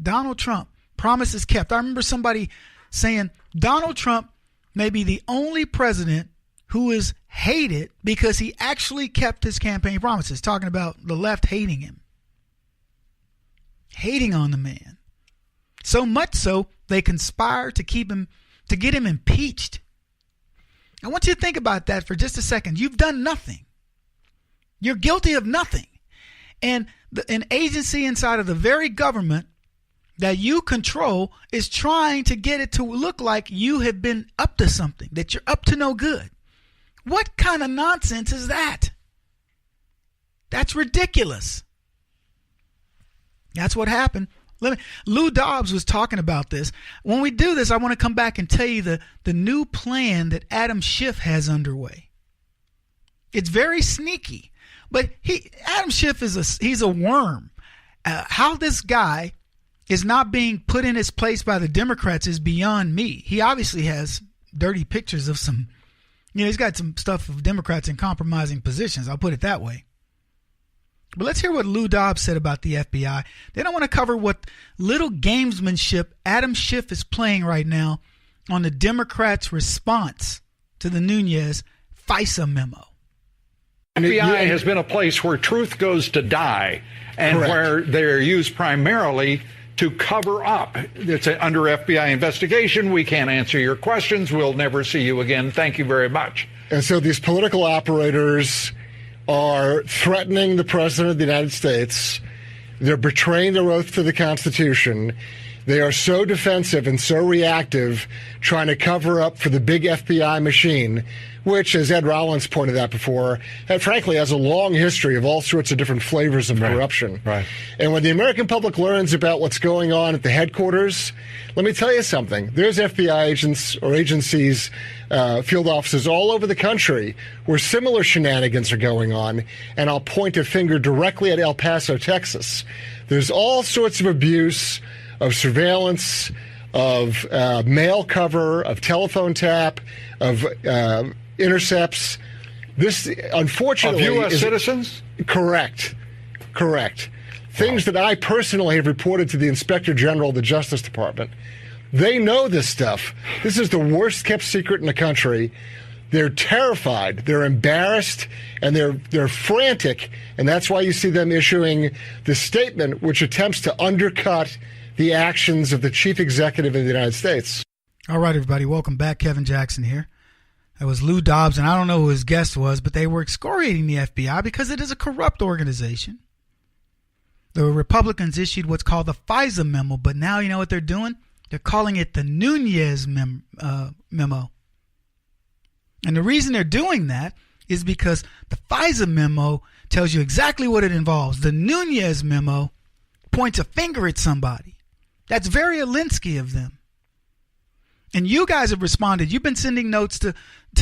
Donald Trump, promises kept. I remember somebody saying Donald Trump may be the only president who is hated because he actually kept his campaign promises, talking about the left hating him. Hating on the man. So much so, they conspire to get him impeached. I want you to think about that for just a second. You've done nothing. You're guilty of nothing. And an agency inside of the very government that you control is trying to get it to look like you have been up to something, that you're up to no good. What kind of nonsense is that? That's ridiculous. That's what happened. Lou Dobbs was talking about this. When we do this, I want to come back and tell you the new plan that Adam Schiff has underway. It's very sneaky, but Adam Schiff he's a worm. How this guy is not being put in his place by the Democrats is beyond me. He obviously has dirty pictures of some, he's got some stuff of Democrats in compromising positions. I'll put it that way. But let's hear what Lou Dobbs said about the FBI. Then I want to cover what little gamesmanship Adam Schiff is playing right now on the Democrats' response to the Nunes FISA memo. The FBI has been a place where truth goes to die, and correct, where they're used primarily to cover up. It's under FBI investigation. We can't answer your questions. We'll never see you again. Thank you very much. And so these political operators are threatening the President of the United States. They're betraying their oath to the Constitution. They are so defensive and so reactive, trying to cover up for the big FBI machine, which, as Ed Rollins pointed out before, frankly has a long history of all sorts of different flavors of corruption. Right. And when the American public learns about what's going on at the headquarters, let me tell you something. There's FBI agents or agencies, field offices all over the country where similar shenanigans are going on, and I'll point a finger directly at El Paso, Texas. There's all sorts of abuse, of surveillance, of mail cover, of telephone tap, of intercepts. This, unfortunately, of U.S. citizens? Correct. Things that I personally have reported to the Inspector General of the Justice Department. They know this stuff. This is the worst kept secret in the country. They're terrified, they're embarrassed, and they're frantic, and that's why you see them issuing this statement which attempts to undercut the actions of the chief executive of the United States. All right, everybody, welcome back. Kevin Jackson here. That was Lou Dobbs, and I don't know who his guest was, but they were excoriating the FBI because it is a corrupt organization. The Republicans issued what's called the FISA memo, but now you know what they're doing? They're calling it the Nunes memo. And the reason they're doing that is because the FISA memo tells you exactly what it involves. The Nunes memo points a finger at somebody. That's very Alinsky of them. And you guys have responded. You've been sending notes to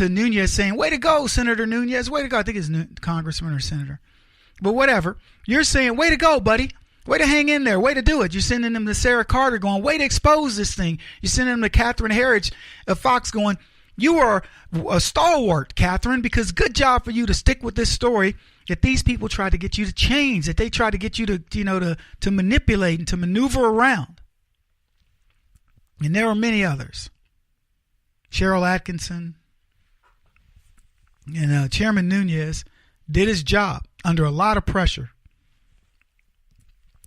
Nunes saying, way to go, Senator Nunes. Way to go. I think it's congressman or senator. But whatever. You're saying, way to go, buddy. Way to hang in there. Way to do it. You're sending them to Sarah Carter going, way to expose this thing. You're sending them to Catherine Herridge of Fox going, you are a stalwart, Catherine, because good job for you to stick with this story that these people tried to get you to change, that they tried to get you to manipulate and to maneuver around. And there are many others. Cheryl Atkinson and Chairman Nunes did his job under a lot of pressure.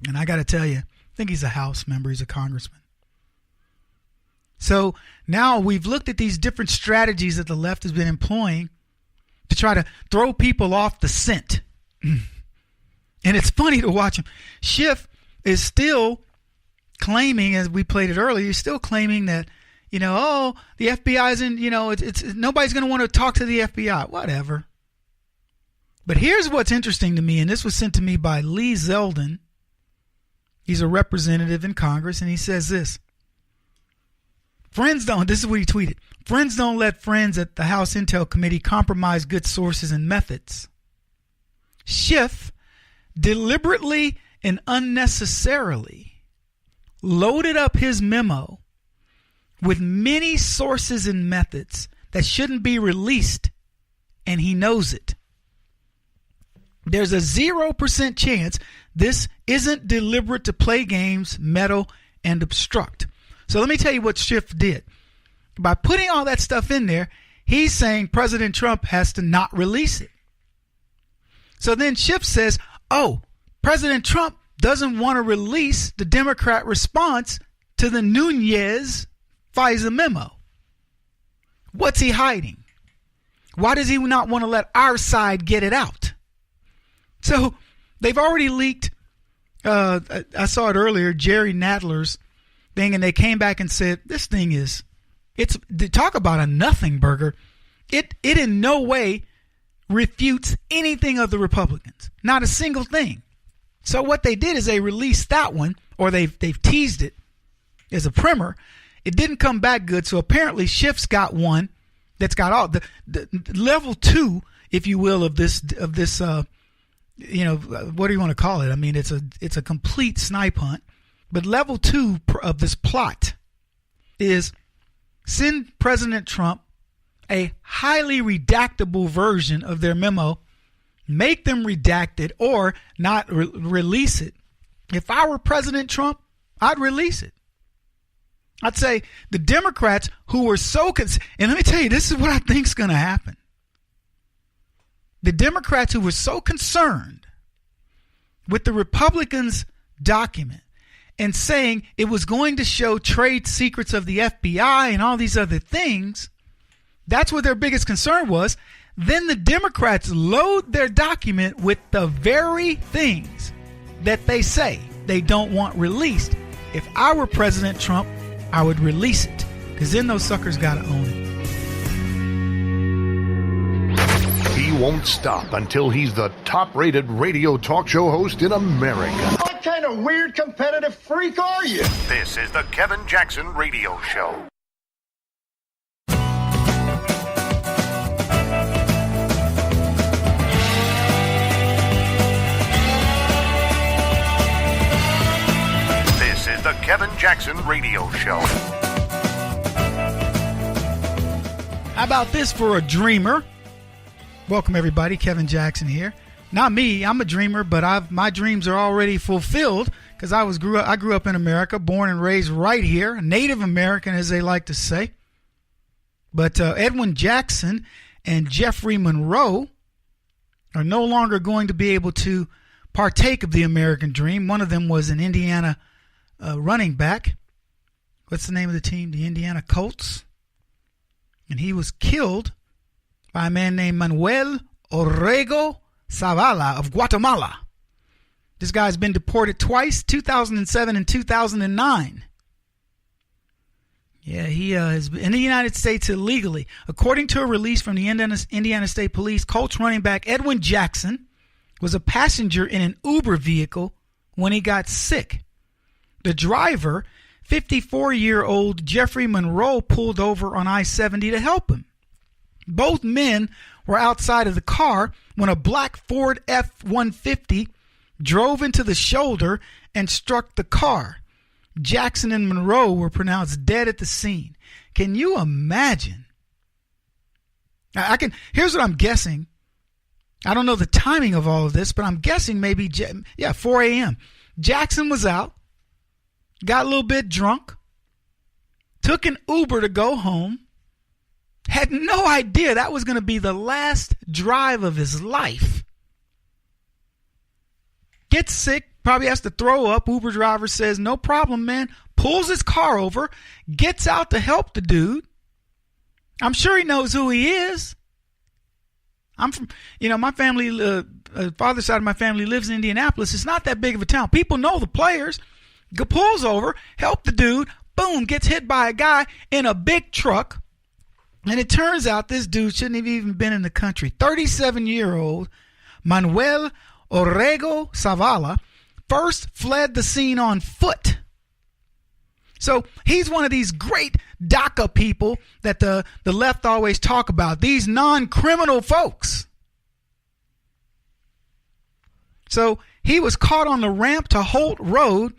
And I got to tell you, I think he's a House member. He's a congressman. So now we've looked at these different strategies that the left has been employing to try to throw people off the scent. And it's funny to watch him. Schiff is still claiming, as we played it earlier, he's still claiming that, the FBI isn't, it's nobody's going to want to talk to the FBI. Whatever. But here's what's interesting to me, and this was sent to me by Lee Zeldin. He's a representative in Congress, and he says this. This is what he tweeted. Friends don't let friends at the House Intel Committee compromise good sources and methods. Schiff deliberately and unnecessarily loaded up his memo with many sources and methods that shouldn't be released, and he knows it. There's a 0% chance this isn't deliberate to play games, meddle, and obstruct. So let me tell you what Schiff did. By putting all that stuff in there, he's saying President Trump has to not release it. So then Schiff says, President Trump doesn't want to release the Democrat response to the Nunes FISA memo. What's he hiding? Why does he not want to let our side get it out? So they've already leaked, I saw it earlier, Jerry Nadler's thing, and they came back and said, this thing it's talk about a nothing burger. It in no way refutes anything of the Republicans. Not a single thing. So what they did is they released that one, or they've teased it as a primer. It didn't come back good, so apparently Schiff's got one that's got all the level 2, if you will, of this what do you want to call it? I mean, it's a complete snipe hunt. But level 2 of this plot is send President Trump a highly redactable version of their memo, make them redact it or not release it. If I were President Trump, I'd release it. I'd say the Democrats who were and let me tell you, this is what I think is going to happen. The Democrats who were so concerned with the Republicans' document and saying it was going to show trade secrets of the FBI and all these other things, that's what their biggest concern was. Then the Democrats load their document with the very things that they say they don't want released. If I were President Trump, I would release it, because then those suckers got to own it. He won't stop until he's the top-rated radio talk show host in America. What kind of weird competitive freak are you? This is the Kevin Jackson Radio Show. This is the Kevin Jackson Radio Show. How about this for a dreamer? Welcome, everybody. Kevin Jackson here. Not me. I'm a dreamer, but my dreams are already fulfilled because I grew up in America, born and raised right here, a Native American, as they like to say. But Edwin Jackson and Jeffrey Monroe are no longer going to be able to partake of the American dream. One of them was an Indiana running back. What's the name of the team? The Indiana Colts. And he was killed by a man named Manuel Orrego Zavala of Guatemala. This guy's been deported twice, 2007 and 2009. Yeah, he has been in the United States illegally. According to a release from the Indiana State Police, Colts running back Edwin Jackson was a passenger in an Uber vehicle when he got sick. The driver 54-year-old Jeffrey Monroe pulled over on I-70 to help him. Both men were outside of the car when a black Ford F-150 drove into the shoulder and struck the car. Jackson and Monroe were pronounced dead at the scene. Can you imagine? Here's what I'm guessing. I don't know the timing of all of this, but I'm guessing maybe 4 a.m. Jackson was out, got a little bit drunk, took an Uber to go home, had no idea that was going to be the last drive of his life. Gets sick, probably has to throw up. Uber driver says, no problem, man. Pulls his car over, gets out to help the dude. I'm sure he knows who he is. I'm from, my family, father's side of my family lives in Indianapolis. It's not that big of a town. People know the players. Pulls over, help the dude, boom, gets hit by a guy in a big truck. And it turns out this dude shouldn't have even been in the country. 37-year-old Manuel Orrego Zavala first fled the scene on foot. So he's one of these great DACA people that the left always talk about, these non-criminal folks. So he was caught on the ramp to Holt Road,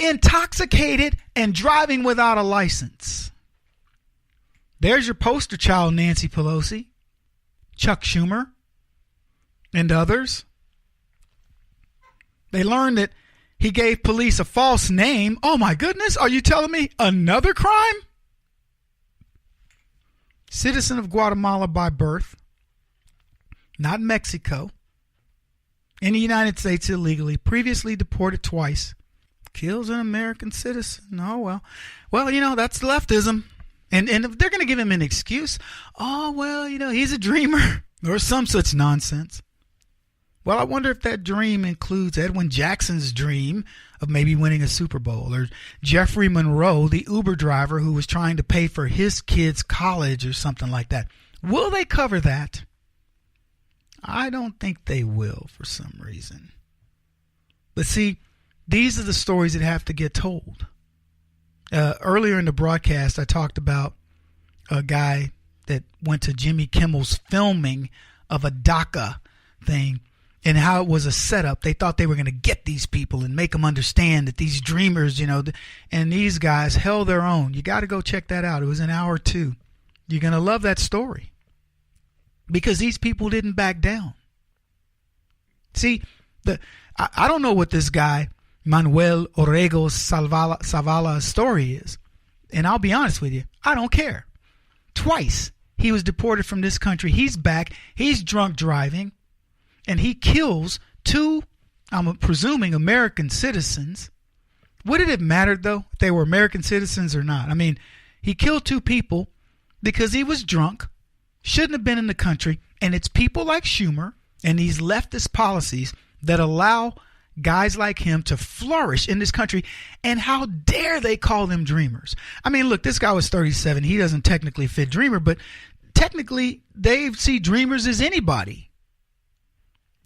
intoxicated and driving without a license. There's your poster child, Nancy Pelosi, Chuck Schumer, and others. They learned that he gave police a false name. Oh my goodness, are you telling me another crime? Citizen of Guatemala by birth, not Mexico, in the United States illegally, previously deported twice, kills an American citizen. Oh, well. Well, that's leftism. And if they're going to give him an excuse, he's a dreamer or some such nonsense. Well, I wonder if that dream includes Edwin Jackson's dream of maybe winning a Super Bowl, or Jeffrey Monroe, the Uber driver who was trying to pay for his kids' college or something like that. Will they cover that? I don't think they will for some reason. But see, these are the stories that have to get told. Earlier in the broadcast, I talked about a guy that went to Jimmy Kimmel's filming of a DACA thing and how it was a setup. They thought they were going to get these people and make them understand that these dreamers, and these guys held their own. You got to go check that out. It was an hour 2. You're going to love that story because these people didn't back down. See, I don't know what this guy Manuel Orrego Zavala's story is. And I'll be honest with you, I don't care. Twice he was deported from this country. He's back. He's drunk driving. And he kills 2, I'm presuming, American citizens. Would it have mattered, though, if they were American citizens or not? I mean, he killed 2 people because he was drunk, shouldn't have been in the country. And it's people like Schumer and these leftist policies that allow guys like him to flourish in this country. And how dare they call them dreamers? I mean, look, this guy was 37. He doesn't technically fit dreamer, but technically they see dreamers as anybody.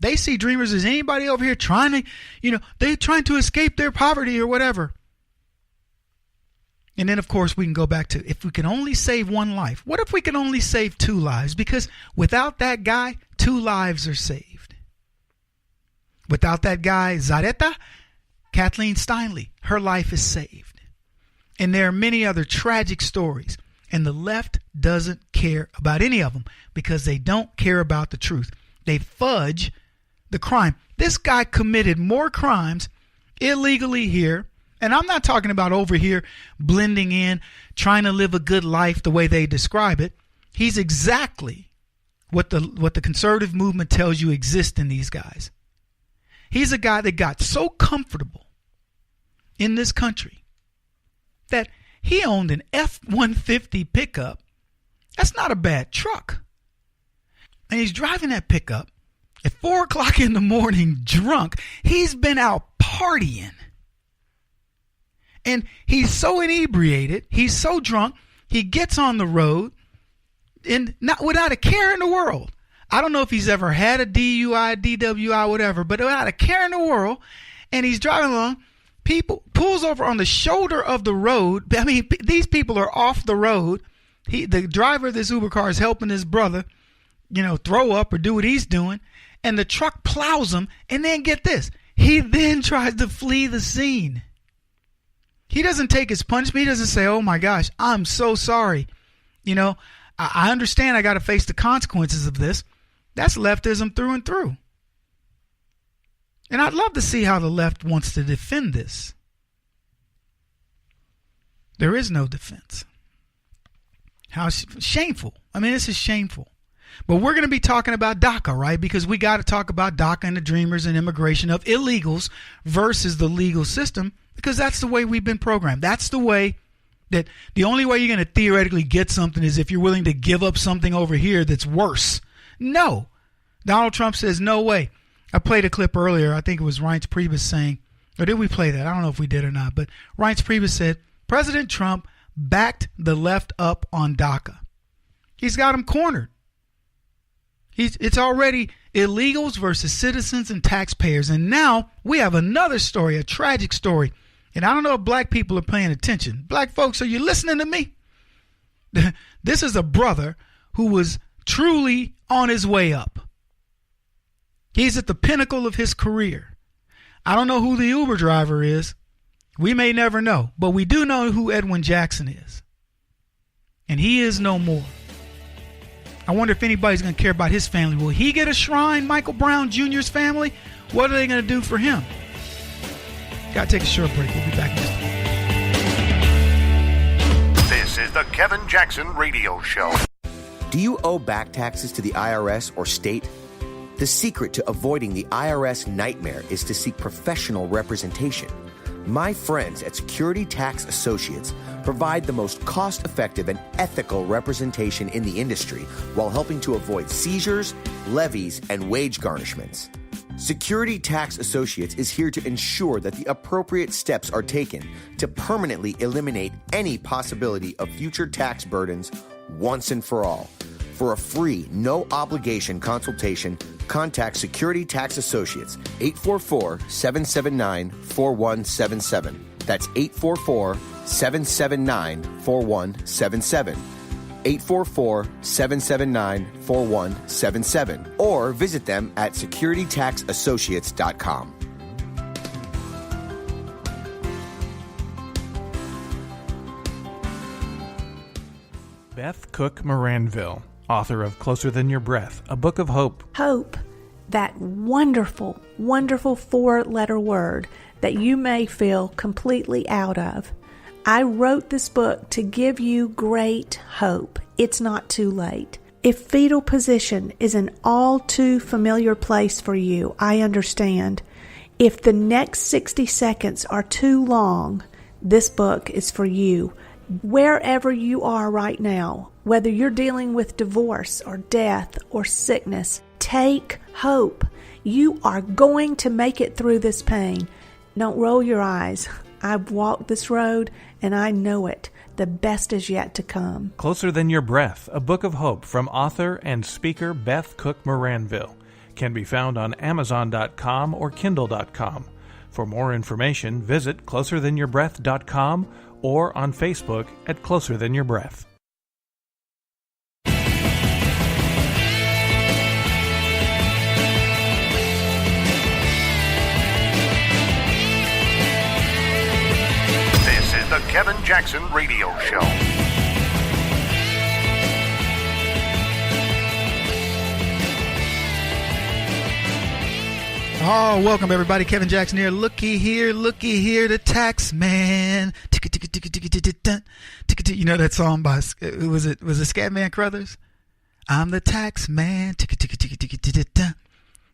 They see dreamers as anybody over here trying to, they're trying to escape their poverty or whatever. And then, of course, we can go back to, if we can only save one life. What if we can only save 2 lives? Because without that guy, 2 lives are saved. Without that guy, Zareta, Kathleen Steinle, her life is saved. And there are many other tragic stories. And the left doesn't care about any of them because they don't care about the truth. They fudge the crime. This guy committed more crimes illegally here. And I'm not talking about over here blending in, trying to live a good life the way they describe it. He's exactly what the conservative movement tells you exists in these guys. He's a guy that got so comfortable in this country that he owned an F-150 pickup. That's not a bad truck. And he's driving that pickup at 4 o'clock in the morning drunk. He's been out partying. And he's so inebriated, he's so drunk, he gets on the road and not without a care in the world. I don't know if he's ever had a DUI, DWI, whatever, but without a care in the world, and he's driving along, people, pulls over on the shoulder of the road. I mean, these people are off the road. The driver of this Uber car is helping his brother, throw up or do what he's doing. And the truck plows him. And then get this. He then tries to flee the scene. He doesn't take his punishment. He doesn't say, oh my gosh, I'm so sorry. I understand I got to face the consequences of this. That's leftism through and through. And I'd love to see how the left wants to defend this. There is no defense. How shameful. I mean, this is shameful. But we're going to be talking about DACA, right? Because we got to talk about DACA and the dreamers and immigration of illegals versus the legal system, because that's the way we've been programmed. That's the way that the only way you're going to theoretically get something is if you're willing to give up something over here that's worse. No. Donald Trump says no way. I played a clip earlier. I think it was Reince Priebus saying, or did we play that? I don't know if we did or not. But Reince Priebus said President Trump backed the left up on DACA. He's got them cornered. It's already illegals versus citizens and taxpayers. And now we have another story, a tragic story. And I don't know if black people are paying attention. Black folks, are you listening to me? This is a brother who was truly on his way up. He's at the pinnacle of his career. I don't know who the Uber driver is. We may never know. But we do know who Edwin Jackson is. And he is no more. I wonder if anybody's going to care about his family. Will he get a shrine, Michael Brown Jr.'s family? What are they going to do for him? Got to take a short break. We'll be back next time. This is the Kevin Jackson Radio Show. Do you owe back taxes to the IRS or state? The secret to avoiding the IRS nightmare is to seek professional representation. My friends at Security Tax Associates provide the most cost-effective and ethical representation in the industry while helping to avoid seizures, levies, and wage garnishments. Security Tax Associates is here to ensure that the appropriate steps are taken to permanently eliminate any possibility of future tax burdens once and for all. For a free, no-obligation consultation, contact Security Tax Associates, 844-779-4177. That's 844-779-4177. 844-779-4177. Or visit them at securitytaxassociates.com. Beth Cook Moranville, author of Closer Than Your Breath, a book of hope. Hope, that wonderful, wonderful 4-letter word that you may feel completely out of. I wrote this book to give you great hope. It's not too late. If fetal position is an all too familiar place for you, I understand. If the next 60 seconds are too long, this book is for you. Wherever you are right now, whether you're dealing with divorce or death or sickness, take hope. You are going to make it through this pain. Don't roll your eyes. I've walked this road and I know it. The best is yet to come. Closer Than Your Breath, a book of hope from author and speaker Beth Cook Moranville, can be found on Amazon.com or Kindle.com. For more information, visit closerthanyourBreath.com or on Facebook at Closer Than Your Breath. This is the Kevin Jackson Radio Show. Oh, welcome everybody. Kevin Jackson here. Looky here, the tax man. You know that song by was it Scatman Crothers? I'm the tax man.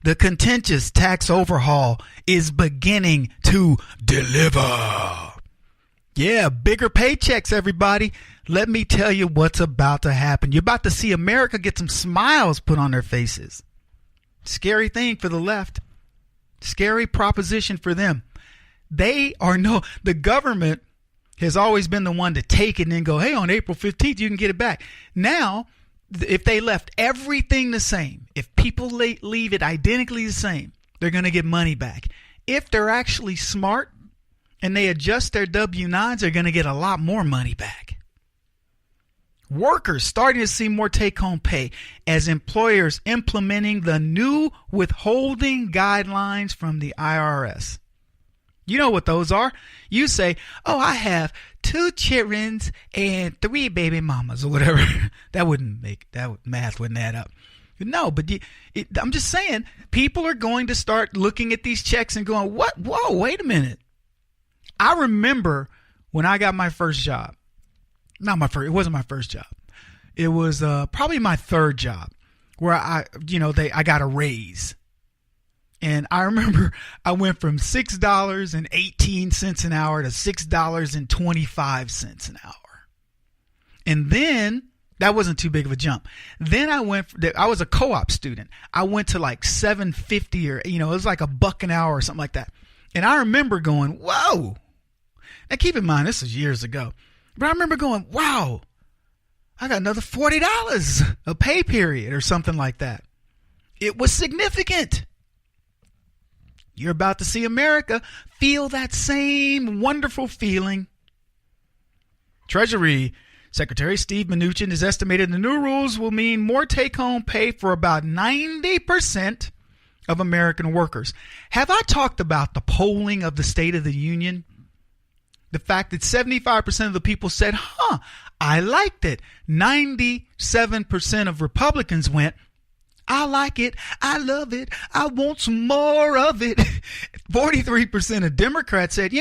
The contentious tax overhaul is beginning to deliver. Yeah, bigger paychecks, everybody. Let me tell you what's about to happen. You're about to see America get some smiles put on their faces. Scary thing for the left. Scary proposition for them. The government has always been the one to take it and then go, hey, on April 15th, you can get it back. Now, if they left everything the same, if people leave it identically the same, they're going to get money back. If they're actually smart and they adjust their W-9s, they're going to get a lot more money back. Workers starting to see more take-home pay as employers implementing the new withholding guidelines from the IRS. You know what those are. You say, oh, I have 2 children and 3 baby mamas or whatever. Math wouldn't add up. No, but I'm just saying, people are going to start looking at these checks and going, what? Whoa, wait a minute. I remember when I got my first job. It wasn't my first job. It was probably my third job where I got a raise. And I remember I went from $6.18 an hour to $6.25 an hour. And then that wasn't too big of a jump. Then I was a co-op student. I went to like $7.50 or, it was like $1 an hour or something like that. And I remember going, whoa. Now keep in mind, this was years ago. But I remember going, wow, I got another $40 a pay period or something like that. It was significant. You're about to see America feel that same wonderful feeling. Treasury Secretary Steve Mnuchin has estimated the new rules will mean more take-home pay for about 90% of American workers. Have I talked about the polling of the State of the Union? The fact that 75% of the people said, I liked it. 97% of Republicans went, I like it. I love it. I want some more of it. 43% of Democrats said,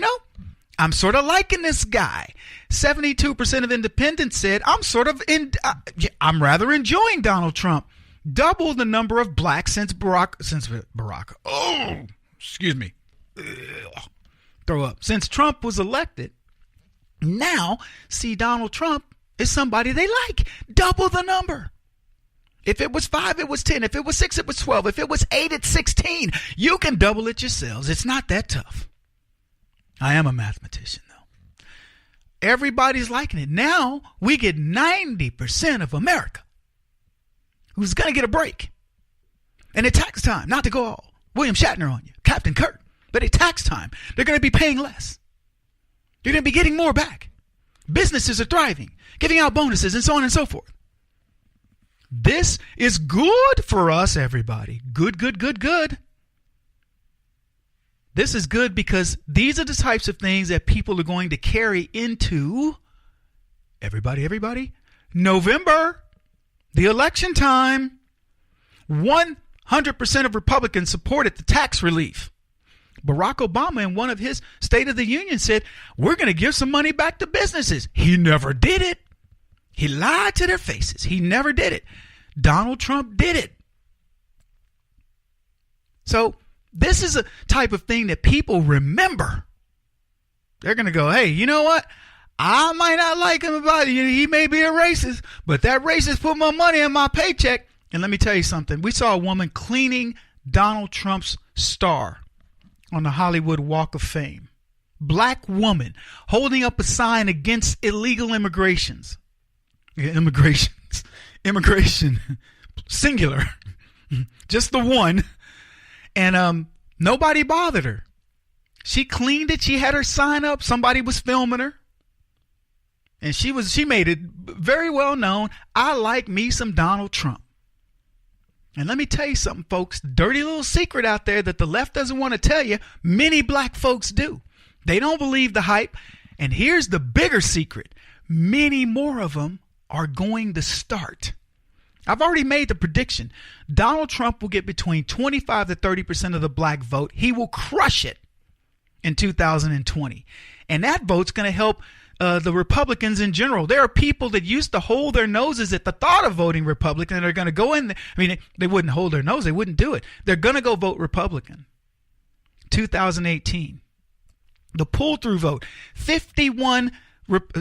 I'm sort of liking this guy. 72% of independents said, I'm rather enjoying Donald Trump. Double the number of blacks since Barack. Oh, excuse me. Throw up. Since Trump was elected, now see Donald Trump is somebody they like. Double the number. If it was 5, it was 10. If it was 6, it was 12. If it was 8, it's 16. You can double it yourselves. It's not that tough. I am a mathematician, though. Everybody's liking it. Now we get 90% of America who's going to get a break. And at tax time, not to go all William Shatner on you, Captain Kirk, but at tax time, they're going to be paying less. You're going to be getting more back. Businesses are thriving, giving out bonuses and so on and so forth. This is good for us, everybody. Good, good, good, good. This is good because these are the types of things that people are going to carry into, everybody, November, the election time. 100% of Republicans supported the tax relief. Barack Obama in one of his State of the Union said, we're going to give some money back to businesses. He never did it. He lied to their faces. He never did it. Donald Trump did it. So this is a type of thing that people remember. They're going to go, hey, you know what? I might not like him about it. He may be a racist, but that racist put my money in my paycheck. And let me tell you something. We saw a woman cleaning Donald Trump's star on the Hollywood Walk of Fame. Black woman holding up a sign against illegal immigration, singular, just the one. And nobody bothered her. She cleaned it. She had her sign up. Somebody was filming her. And she made it very well known. I like me some Donald Trump. And let me tell you something, folks. Dirty little secret out there that the left doesn't want to tell you. Many black folks do. They don't believe the hype. And here's the bigger secret. Many more of them are going to start. I've already made the prediction. Donald Trump will get between 25 to 30% of the black vote. He will crush it in 2020. And that vote's going to help the Republicans in general. There are people that used to hold their noses at the thought of voting Republican and are going to go in. They wouldn't hold their nose. They wouldn't do it. They're going to go vote Republican. 2018. The pull-through vote. 51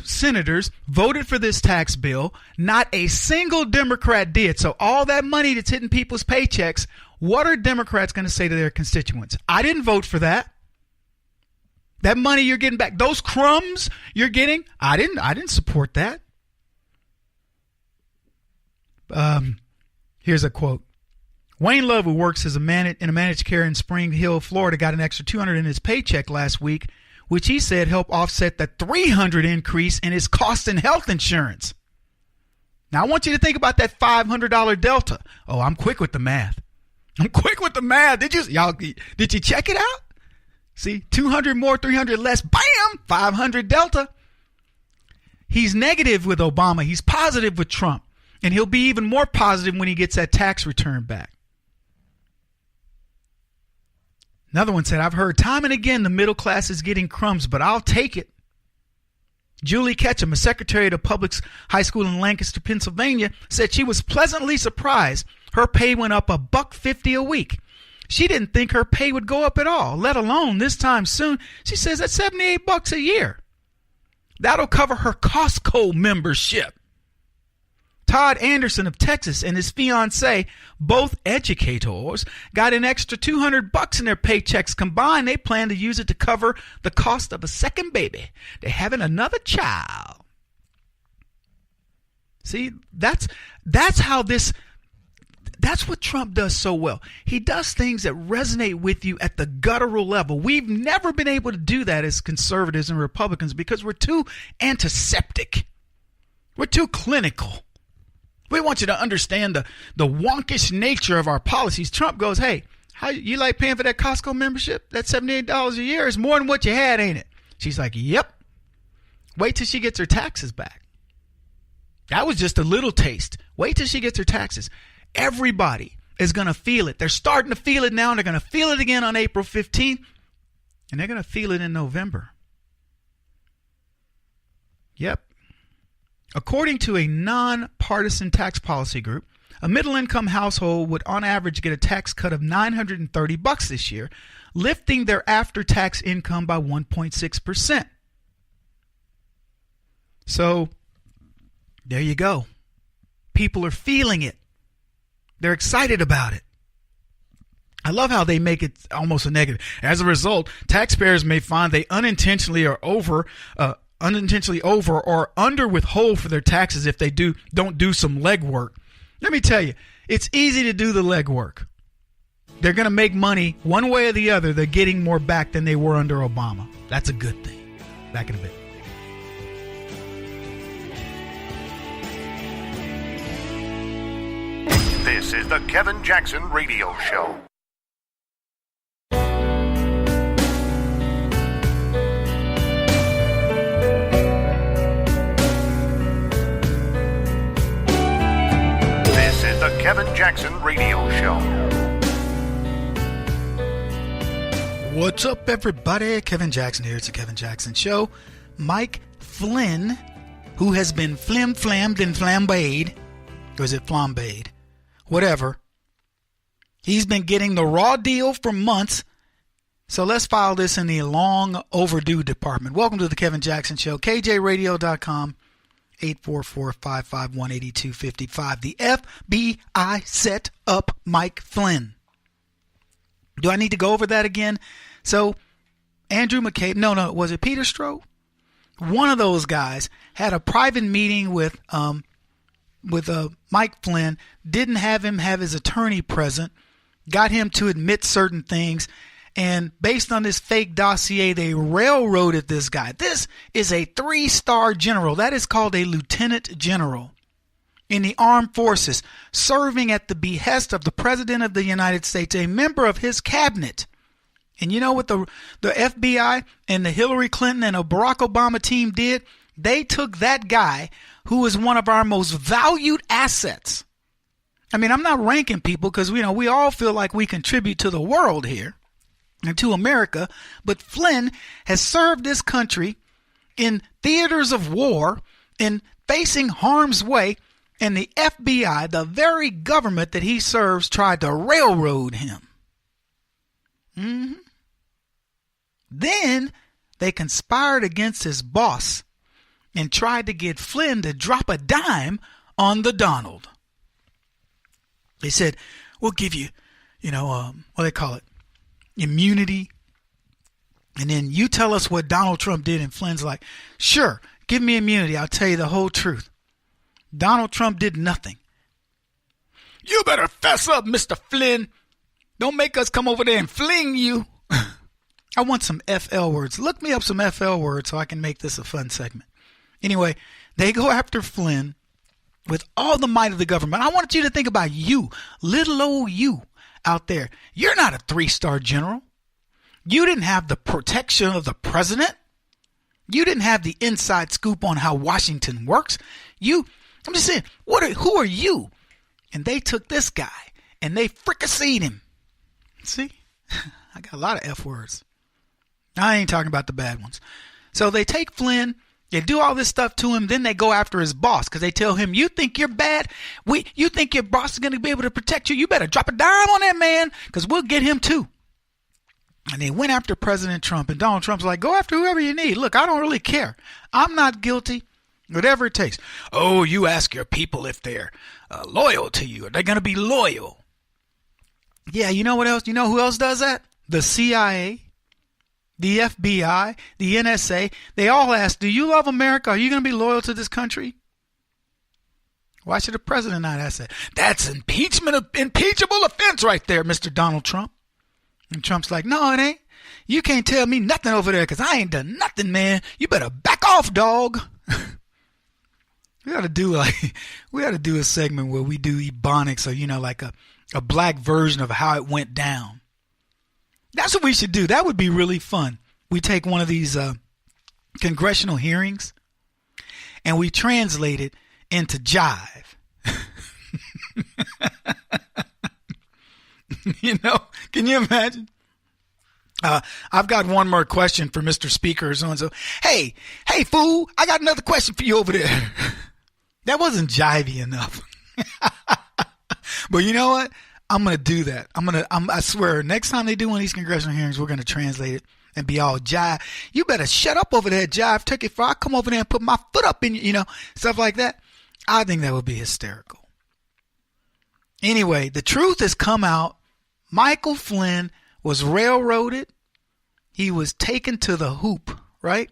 senators voted for this tax bill. Not a single Democrat did. So all that money that's hitting people's paychecks, what are Democrats going to say to their constituents? I didn't vote for that. That money you're getting back, those crumbs you're getting, I didn't support that. Here's a quote. Wayne Love, who works as in a managed care in Spring Hill, Florida, got an extra $200 in his paycheck last week which he said helped offset the $300 increase in his cost in health insurance. Now, I want you to think about that $500 delta. Oh, I'm quick with the math. Did you check it out? See, 200 more, 300 less, bam, 500 delta. He's negative with Obama. He's positive with Trump. And he'll be even more positive when he gets that tax return back. Another one said, I've heard time and again the middle class is getting crumbs, but I'll take it. Julie Ketchum, a secretary at a public high school in Lancaster, Pennsylvania, said she was pleasantly surprised her pay went up $1.50 a week. She didn't think her pay would go up at all, let alone this time soon. She says that's $78 a year. That'll cover her Costco membership. Todd Anderson of Texas and his fiancee, both educators, got an extra $200 in their paychecks combined. They plan to use it to cover the cost of a second baby. They're having another child. See, that's what Trump does so well. He does things that resonate with you at the guttural level. We've never been able to do that as conservatives and Republicans because we're too antiseptic. We're too clinical. We want you to understand the wonkish nature of our policies. Trump goes, hey, how you like paying for that Costco membership? That $78 a year is more than what you had, ain't it? She's like, yep. Wait till she gets her taxes back. That was just a little taste. Wait till she gets her taxes. Everybody is going to feel it. They're starting to feel it now, and they're going to feel it again on April 15th, and they're going to feel it in November. Yep. According to a nonpartisan tax policy group, a middle-income household would on average get a tax cut of $930 this year, lifting their after-tax income by 1.6%. So, there you go. People are feeling it. They're excited about it. I love how they make it almost a negative. As a result, taxpayers may find they unintentionally over or under withhold for their taxes if they don't do some legwork. Let me tell you, it's easy to do the legwork. They're going to make money one way or the other. They're getting more back than they were under Obama. That's a good thing. Back in a bit. This is the Kevin Jackson Radio Show. This is the Kevin Jackson Radio Show. What's up, everybody? Kevin Jackson here. It's the Kevin Jackson Show. Mike Flynn, who has been flim-flammed and flambéed, or is it flambéed? Whatever. He's been getting the raw deal for months. So let's file this in the long overdue department. Welcome to the Kevin Jackson Show. kjradio.com, 844-551-8255. The FBI set up Mike Flynn. Do I need to go over that again? So Andrew McCabe, no, was it Peter Strzok? One of those guys had a private meeting with Mike Flynn, didn't have him have his attorney present, got him to admit certain things, and based on this fake dossier, they railroaded this guy. This is a 3-star general. That is called a lieutenant general in the armed forces, serving at the behest of the President of the United States, a member of his cabinet. And you know what the FBI and the Hillary Clinton and the Barack Obama team did? They took that guy who is one of our most valued assets. I mean, I'm not ranking people because, we all feel like we contribute to the world here and to America. But Flynn has served this country in theaters of war and facing harm's way. And the FBI, the very government that he serves, tried to railroad him. Then they conspired against his boss and tried to get Flynn to drop a dime on the Donald. They said, we'll give you, what do they call it? Immunity. And then you tell us what Donald Trump did. And Flynn's like, sure, give me immunity. I'll tell you the whole truth. Donald Trump did nothing. You better fess up, Mr. Flynn. Don't make us come over there and fling you. I want some FL words. Look me up some FL words so I can make this a fun segment. Anyway, they go after Flynn with all the might of the government. I want you to think about you, little old you out there. You're not a 3-star general. You didn't have the protection of the president. You didn't have the inside scoop on how Washington works. I'm just saying, who are you? And they took this guy and they fricasseed him. See, I got a lot of F words. I ain't talking about the bad ones. So they take Flynn, they do all this stuff to him, then they go after his boss because they tell him, you think you're bad? You think your boss is going to be able to protect you? You better drop a dime on that man because we'll get him too. And they went after President Trump, and Donald Trump's like, go after whoever you need. Look, I don't really care. I'm not guilty. Whatever it takes. Oh, you ask your people if they're loyal to you. Are they going to be loyal? Yeah, you know what else? You know who else does that? The CIA, the FBI, the NSA. They all ask, do you love America? Are you going to be loyal to this country? Why should the president not ask that? That's impeachable offense right there, Mr. Donald Trump. And Trump's like, no, it ain't. You can't tell me nothing over there because I ain't done nothing, man. You better back off, dog. We ought to do a segment where we do Ebonics or, like a black version of how it went down. That's what we should do. That would be really fun. We take one of these congressional hearings and we translate it into jive. Can you imagine? I've got one more question for Mr. Speaker. So, hey, fool, I got another question for you over there. That wasn't jivey enough. But you know what? I'm going to do that. I swear, next time they do one of these congressional hearings, we're going to translate it and be all jive. You better shut up over there, jive turkey, for I come over there and put my foot up in you, stuff like that. I think that would be hysterical. Anyway, the truth has come out. Michael Flynn was railroaded. He was taken to the hoop, right?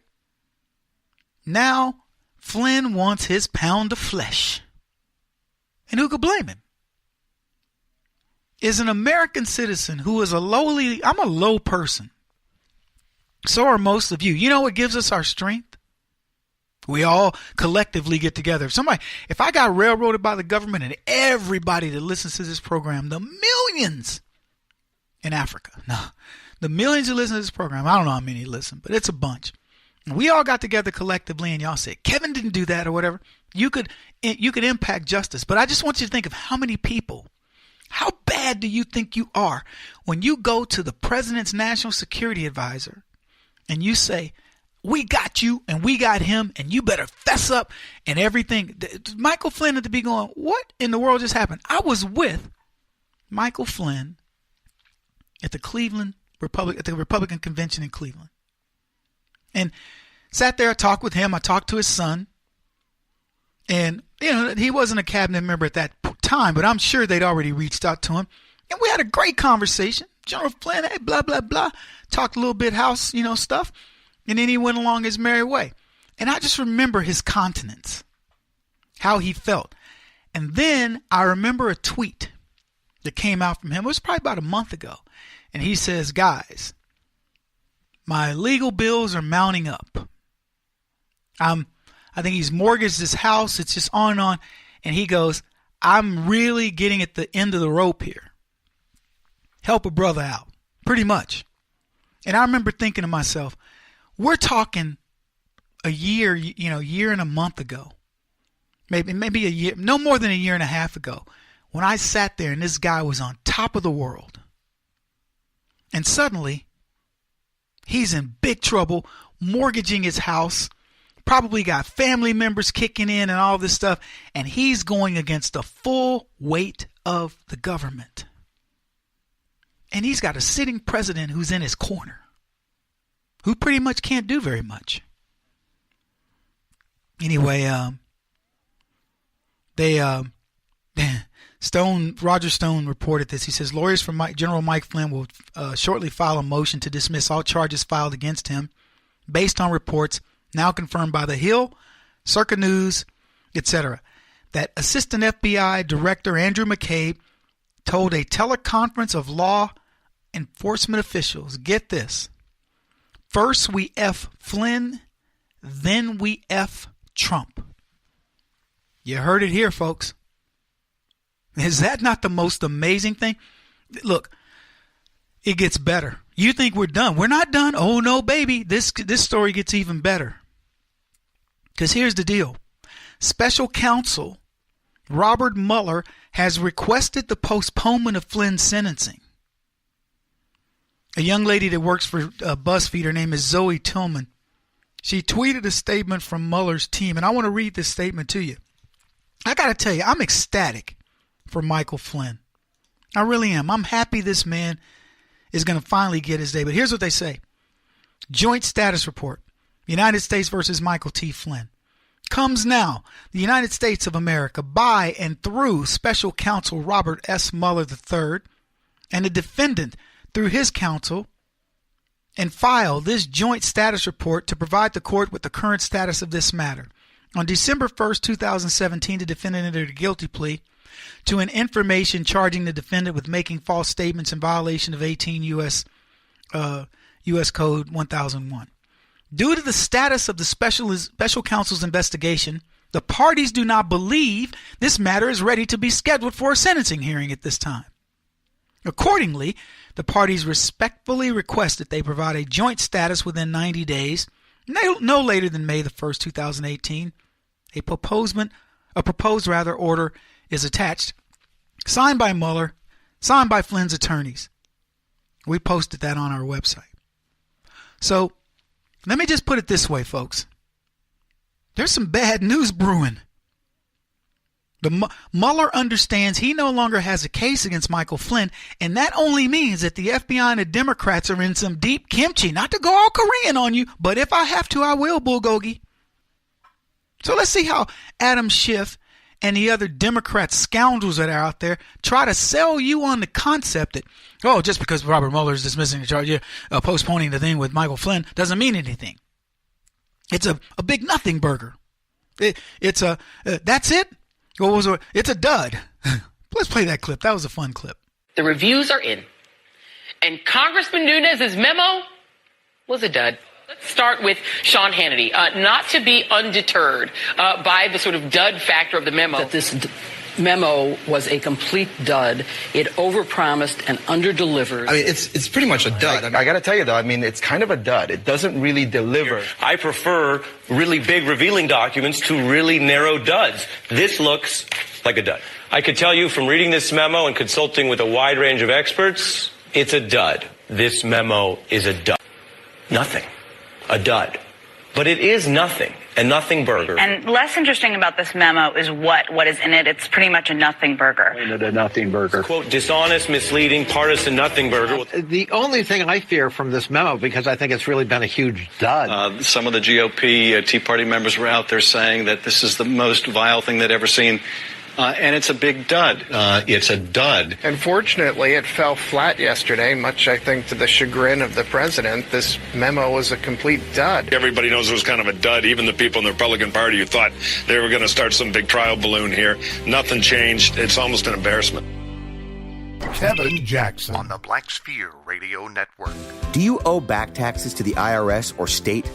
Now, Flynn wants his pound of flesh. And who could blame him? Is an American citizen who is I'm a low person. So are most of you. You know what gives us our strength? We all collectively get together. If I got railroaded by the government and everybody that listens to this program, the millions in Africa, the millions who listen to this program, I don't know how many listen, but it's a bunch. And we all got together collectively and y'all said, Kevin didn't do that or whatever. You could impact justice. But I just want you to think of how many people. How bad do you think you are when you go to the president's national security advisor and you say, we got you and we got him and you better fess up and everything. Michael Flynn had to be going, what in the world just happened? I was with Michael Flynn at the Republican convention in Cleveland. And sat there, I talked with him. I talked to his son. And, he wasn't a cabinet member at that time, but I'm sure they'd already reached out to him. And we had a great conversation. General Flynn, hey, blah, blah, blah. Talked a little bit house, stuff. And then he went along his merry way. And I just remember his countenance, how he felt. And then I remember a tweet that came out from him. It was probably about a month ago. And he says, guys, my legal bills are mounting up. I think he's mortgaged his house. It's just on and on. And he goes, I'm really getting at the end of the rope here. Help a brother out. Pretty much. And I remember thinking to myself, we're talking a year, year and a month ago. Maybe a year, no more than a year and a half ago, when I sat there and this guy was on top of the world. And suddenly, he's in big trouble, mortgaging his house, probably got family members kicking in and all this stuff, and he's going against the full weight of the government. And he's got a sitting president who's in his corner, who pretty much can't do very much. Anyway, Roger Stone reported this. He says lawyers for General Mike Flynn will shortly file a motion to dismiss all charges filed against him based on reports now confirmed by The Hill, Circa News, etc., that Assistant FBI Director Andrew McCabe told a teleconference of law enforcement officials, get this, First we F Flynn, then we F Trump. You heard it here, folks. Is that not the most amazing thing? Look, it gets better. You think we're done. We're not done. Oh, no, baby. This story gets even better. Because here's the deal. Special counsel Robert Mueller has requested the postponement of Flynn's sentencing. A young lady that works for BuzzFeed, her name is Zoe Tillman. She tweeted a statement from Mueller's team, and I want to read this statement to you. I got to tell you, I'm ecstatic for Michael Flynn. I really am. I'm happy this man is going to finally get his day. But here's what they say. Joint status report. United States versus Michael T. Flynn. Comes now. The United States of America by and through Special Counsel Robert S. Mueller III and the defendant through his counsel and file this joint status report to provide the court with the current status of this matter. On December 1st, 2017, the defendant entered a guilty plea to an information charging the defendant with making false statements in violation of 18 U.S. Code 1001. Due to the status of the special counsel's investigation, the parties do not believe this matter is ready to be scheduled for a sentencing hearing at this time. Accordingly, the parties respectfully request that they provide a joint status within 90 days, no later than May the 1st, 2018. A proposed order is attached, signed by Mueller, signed by Flynn's attorneys. We posted that on our website. So, let me just put it this way, folks. There's some bad news brewing. Mueller understands he no longer has a case against Michael Flynn, and that only means that the FBI and the Democrats are in some deep kimchi. Not to go all Korean on you, but if I have to, I will, bulgogi. So let's see how Adam Schiff and the other Democrat scoundrels that are out there try to sell you on the concept that, oh, just because Robert Mueller is dismissing the charge, postponing the thing with Michael Flynn doesn't mean anything. It's a big nothing burger. That's it? It's a dud. Let's play that clip. That was a fun clip. The reviews are in. And Congressman Nunes's memo was a dud. Let's start with Sean Hannity. Not to be undeterred by the sort of dud factor of the memo. That this memo was a complete dud. It overpromised and underdelivered. I mean, it's pretty much a dud. I got to tell you, though, I mean, it's kind of a dud. It doesn't really deliver. I prefer really big revealing documents to really narrow duds. This looks like a dud. I could tell you from reading this memo and consulting with a wide range of experts, it's a dud. This memo is a dud. Nothing. A dud. But it is nothing. A nothing burger. And less interesting about this memo is what is in it. It's pretty much a nothing burger. A nothing burger. Quote, dishonest, misleading, partisan nothing burger. The only thing I fear from this memo, because I think it's really been a huge dud. Some of the GOP Tea Party members were out there saying that this is the most vile thing they'd ever seen. And it's a big dud. It's a dud. Unfortunately, it fell flat yesterday, much, I think, to the chagrin of the president. This memo was a complete dud. Everybody knows it was kind of a dud. Even the people in the Republican Party who thought they were going to start some big trial balloon here. Nothing changed. It's almost an embarrassment. Kevin Jackson on the Black Sphere Radio Network. Do you owe back taxes to the IRS or state?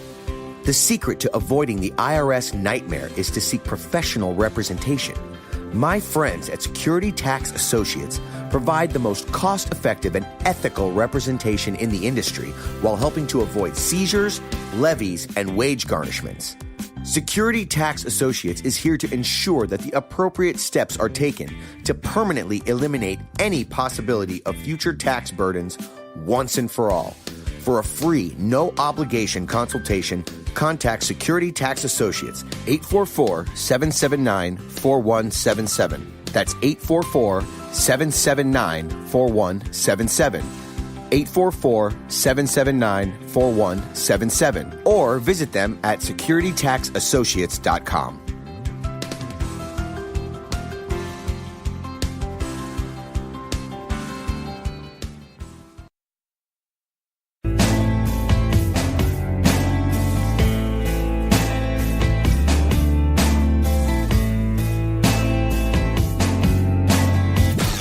The secret to avoiding the IRS nightmare is to seek professional representation. My friends at Security Tax Associates provide the most cost-effective and ethical representation in the industry while helping to avoid seizures, levies, and wage garnishments. Security Tax Associates is here to ensure that the appropriate steps are taken to permanently eliminate any possibility of future tax burdens once and for all. For a free, no-obligation consultation, contact Security Tax Associates, 844-779-4177. That's 844-779-4177. 844-779-4177. Or visit them at securitytaxassociates.com.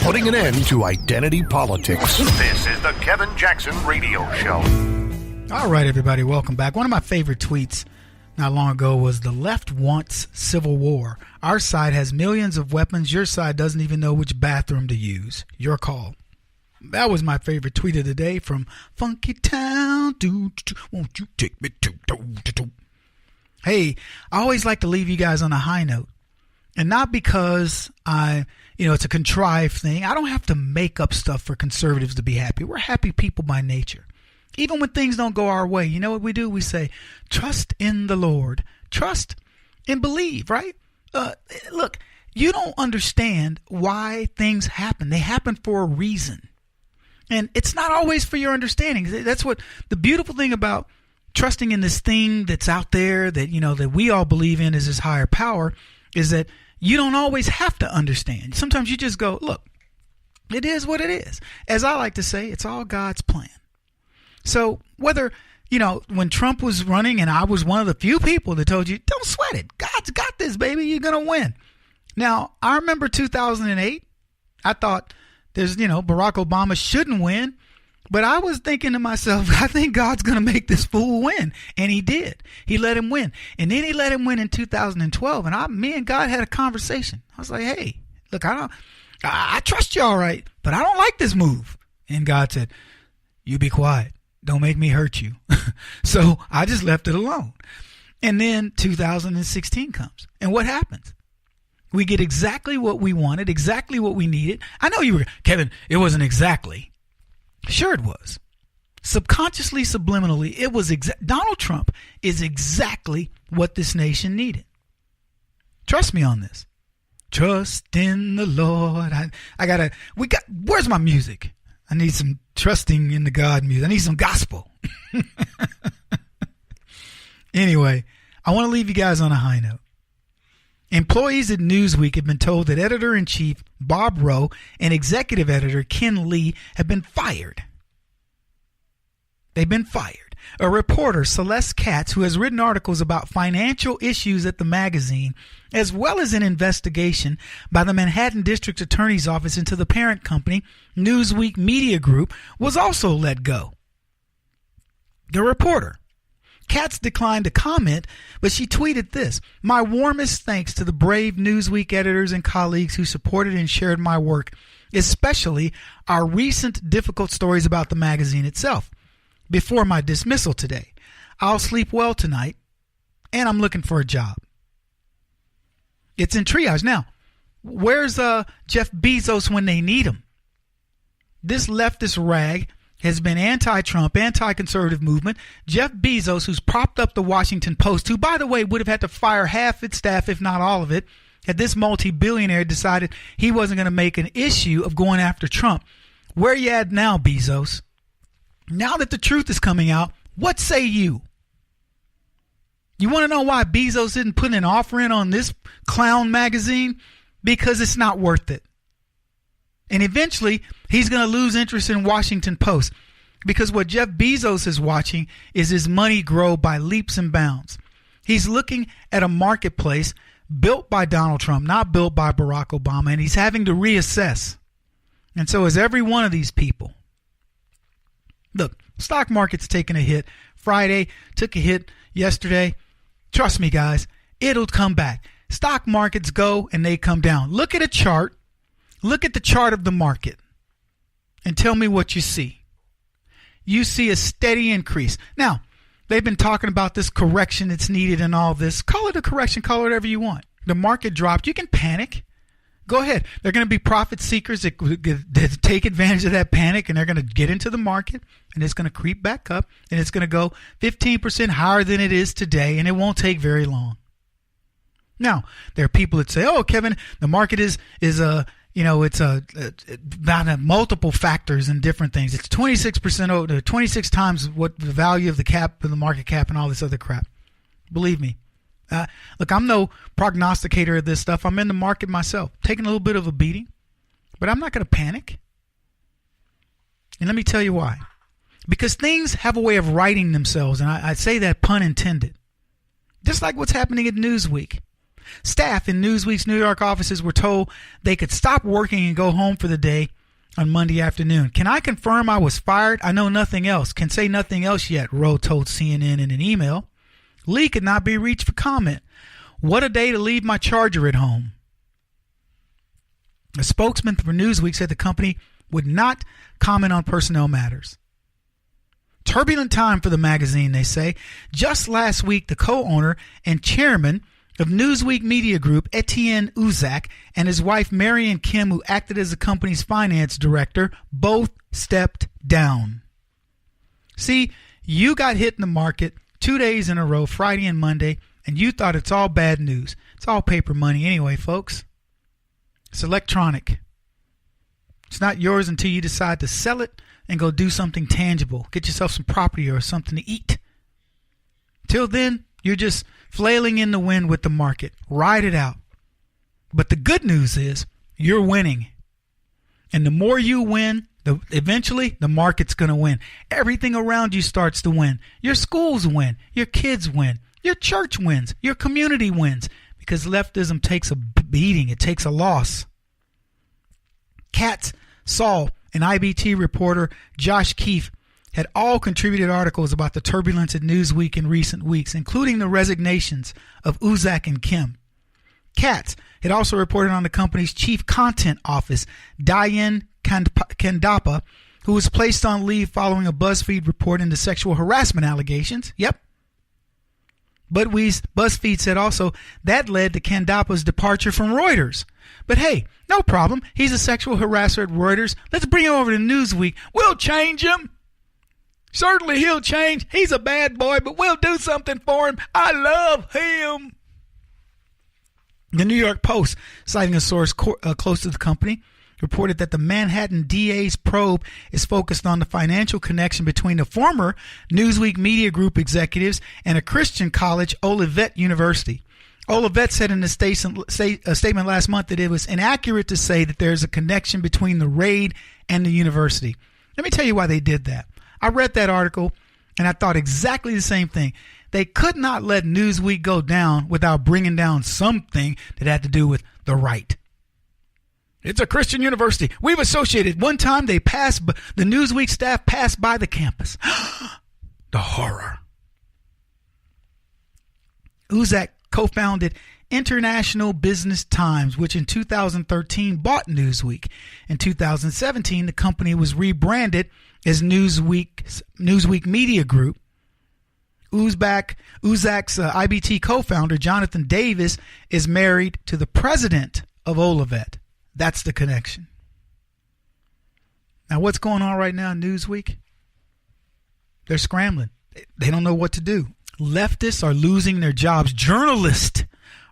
Putting an end to identity politics. This is the Kevin Jackson Radio Show. All right, everybody, welcome back. One of my favorite tweets not long ago was, "The left wants civil war. Our side has millions of weapons. Your side doesn't even know which bathroom to use. Your call." That was my favorite tweet of the day from Funky Town. Won't you take me to. Hey, I always like to leave you guys on a high note. And not because it's a contrived thing. I don't have to make up stuff for conservatives to be happy. We're happy people by nature. Even when things don't go our way, you know what we do? We say, trust in the Lord. Trust and believe, right? Look, you don't understand why things happen. They happen for a reason. And it's not always for your understanding. That's what the beautiful thing about trusting in this thing that's out there that, that we all believe in is this higher power, is that you don't always have to understand. Sometimes you just go, look, it is what it is. As I like to say, it's all God's plan. So whether, when Trump was running and I was one of the few people that told you, don't sweat it. God's got this, baby. You're going to win. Now, I remember 2008. I thought Barack Obama shouldn't win. But I was thinking to myself, I think God's going to make this fool win. And he did. He let him win. And then he let him win in 2012. And me and God had a conversation. I was like, hey, look, I trust you all right, but I don't like this move. And God said, you be quiet. Don't make me hurt you. So I just left it alone. And then 2016 comes. And what happens? We get exactly what we wanted, exactly what we needed. I know you were, Kevin, it wasn't exactly. Sure it was. Subconsciously, subliminally, it was Donald Trump is exactly what this nation needed. Trust me on this. Trust in the Lord. Where's my music? I need some trusting in the God music. I need some gospel. Anyway, I want to leave you guys on a high note. Employees at Newsweek have been told that editor-in-chief Bob Rowe and executive editor Ken Lee have been fired. They've been fired. A reporter, Celeste Katz, who has written articles about financial issues at the magazine, as well as an investigation by the Manhattan District Attorney's Office into the parent company, Newsweek Media Group, was also let go. The reporter, Katz, declined to comment, but she tweeted this: "My warmest thanks to the brave Newsweek editors and colleagues who supported and shared my work, especially our recent difficult stories about the magazine itself. Before my dismissal today, I'll sleep well tonight, and I'm looking for a job." It's in triage. Now, where's Jeff Bezos when they need him? This leftist rag has been anti-Trump, anti-conservative movement. Jeff Bezos, who's propped up the Washington Post, who, by the way, would have had to fire half its staff, if not all of it, had this multi-billionaire decided he wasn't going to make an issue of going after Trump. Where you at now, Bezos? Now that the truth is coming out, what say you? You want to know why Bezos didn't put an offer in on this clown magazine? Because it's not worth it. And eventually, he's going to lose interest in Washington Post, because what Jeff Bezos is watching is his money grow by leaps and bounds. He's looking at a marketplace built by Donald Trump, not built by Barack Obama, and he's having to reassess. And so is every one of these people. Look, stock market's taking a hit. Friday took a hit yesterday. Trust me, guys, it'll come back. Stock markets go and they come down. Look at a chart. Look at the chart of the market and tell me what you see. You see a steady increase. Now, they've been talking about this correction that's needed and all this. Call it a correction. Call it whatever you want. The market dropped. You can panic. Go ahead. They're going to be profit seekers that take advantage of that panic, and they're going to get into the market, and it's going to creep back up, and it's going to go 15% higher than it is today, and it won't take very long. Now, there are people that say, "Oh, Kevin, the market is about multiple factors and different things. It's 26% over, 26 times what the value of the cap, of the market cap, and all this other crap." Believe me. Look, I'm no prognosticator of this stuff. I'm in the market myself, taking a little bit of a beating, but I'm not going to panic. And let me tell you why. Because things have a way of righting themselves, and I say that pun intended. Just like what's happening at Newsweek. Staff in Newsweek's New York offices were told they could stop working and go home for the day on Monday afternoon. Can I confirm I was fired? I know nothing else. Can say nothing else yet, Rowe told CNN in an email. Lee could not be reached for comment. What a day to leave my charger at home. A spokesman for Newsweek said the company would not comment on personnel matters. Turbulent time for the magazine, they say. Just last week, the co-owner and chairman of Newsweek Media Group, Etienne Uzak, and his wife, Marion Kim, who acted as the company's finance director, both stepped down. See, you got hit in the market 2 days in a row, Friday and Monday, and you thought it's all bad news. It's all paper money anyway, folks. It's electronic. It's not yours until you decide to sell it and go do something tangible. Get yourself some property or something to eat. Till then, you're just flailing in the wind with the market. Ride it out. But the good news is you're winning. And the more you win, eventually the market's going to win. Everything around you starts to win. Your schools win. Your kids win. Your church wins. Your community wins. Because leftism takes a beating. It takes a loss. Katz, Saul, and IBT reporter Josh Keefe had all contributed articles about the turbulence at Newsweek in recent weeks, including the resignations of Uzak and Kim. Katz had also reported on the company's chief content office, Diane Kandapa, who was placed on leave following a BuzzFeed report into sexual harassment allegations. Yep. But BuzzFeed said also that led to Kandapa's departure from Reuters. But hey, no problem. He's a sexual harasser at Reuters. Let's bring him over to Newsweek. We'll change him. Certainly he'll change. He's a bad boy, but we'll do something for him. I love him. The New York Post, citing a source close to the company, reported that the Manhattan DA's probe is focused on the financial connection between the former Newsweek Media Group executives and a Christian college, Olivet University. Olivet said in a statement last month that it was inaccurate to say that there's a connection between the raid and the university. Let me tell you why they did that. I read that article and I thought exactly the same thing. They could not let Newsweek go down without bringing down something that had to do with the right. It's a Christian university. We've associated. One time the Newsweek staff passed by the campus. The horror. Uzak co-founded International Business Times, which in 2013 bought Newsweek. In 2017, the company was rebranded as Newsweek Media Group. Uzak's IBT co-founder, Jonathan Davis, is married to the president of Olivet. That's the connection. Now, what's going on right now in Newsweek? They're scrambling. They don't know what to do. Leftists are losing their jobs. Journalists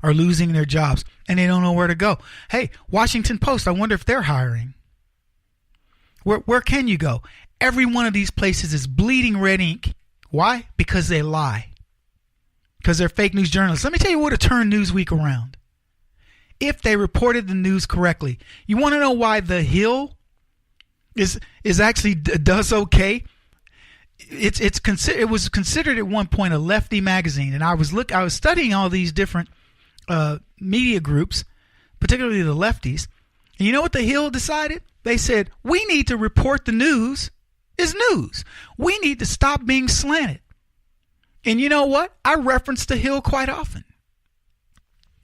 are losing their jobs, and they don't know where to go. Hey, Washington Post, I wonder if they're hiring. Where can you go? Every one of these places is bleeding red ink. Why? Because they lie. Because they're fake news journalists. Let me tell you what would have turned Newsweek around. If they reported the news correctly. You want to know why The Hill is actually does okay? It was considered at one point a lefty magazine, and I was studying all these different media groups, particularly the lefties. And you know what The Hill decided? They said, we need to report the news as news. We need to stop being slanted. And you know what? I reference The Hill quite often.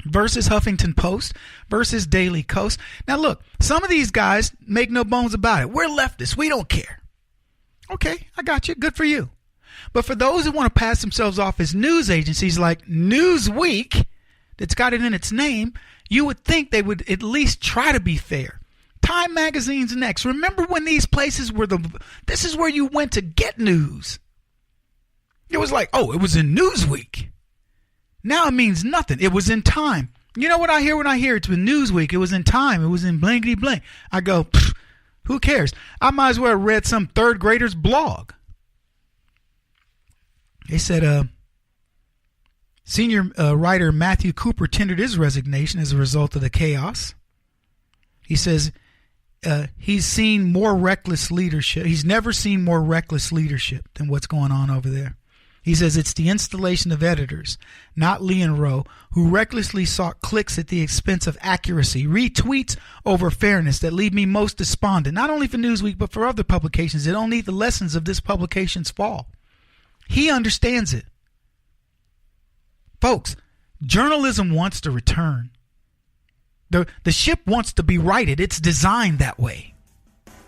Versus Huffington Post, versus Daily Kos. Now look, some of these guys make no bones about it. We're leftists. We don't care. Okay, I got you. Good for you. But for those who want to pass themselves off as news agencies like Newsweek, that's got it in its name, you would think they would at least try to be fair. Time Magazine's next. Remember when these places were this is where you went to get news. It was like, oh, it was in Newsweek. Now it means nothing. It was in Time. You know what I hear when I hear it's in Newsweek? It was in Time. It was in blankety blank. I go, who cares? I might as well have read some third grader's blog. They said senior writer Matthew Cooper tendered his resignation as a result of the chaos. He says he's seen more reckless leadership. He's never seen more reckless leadership than what's going on over there. He says it's the installation of editors, not Lee and Rowe, who recklessly sought clicks at the expense of accuracy, retweets over fairness that leave me most despondent, not only for Newsweek, but for other publications that don't need the lessons of this publication's fall. He understands it. Folks, journalism wants to return. The ship wants to be righted. It's designed that way.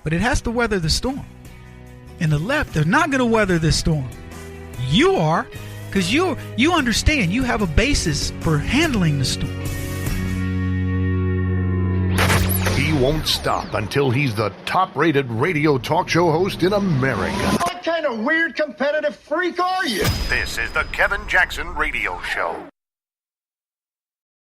But it has to weather the storm. And the left, they're not going to weather this storm. You are, because you understand. You have a basis for handling the storm. He won't stop until he's the top-rated radio talk show host in America. What kind of weird competitive freak are you? This is the Kevin Jackson Radio Show.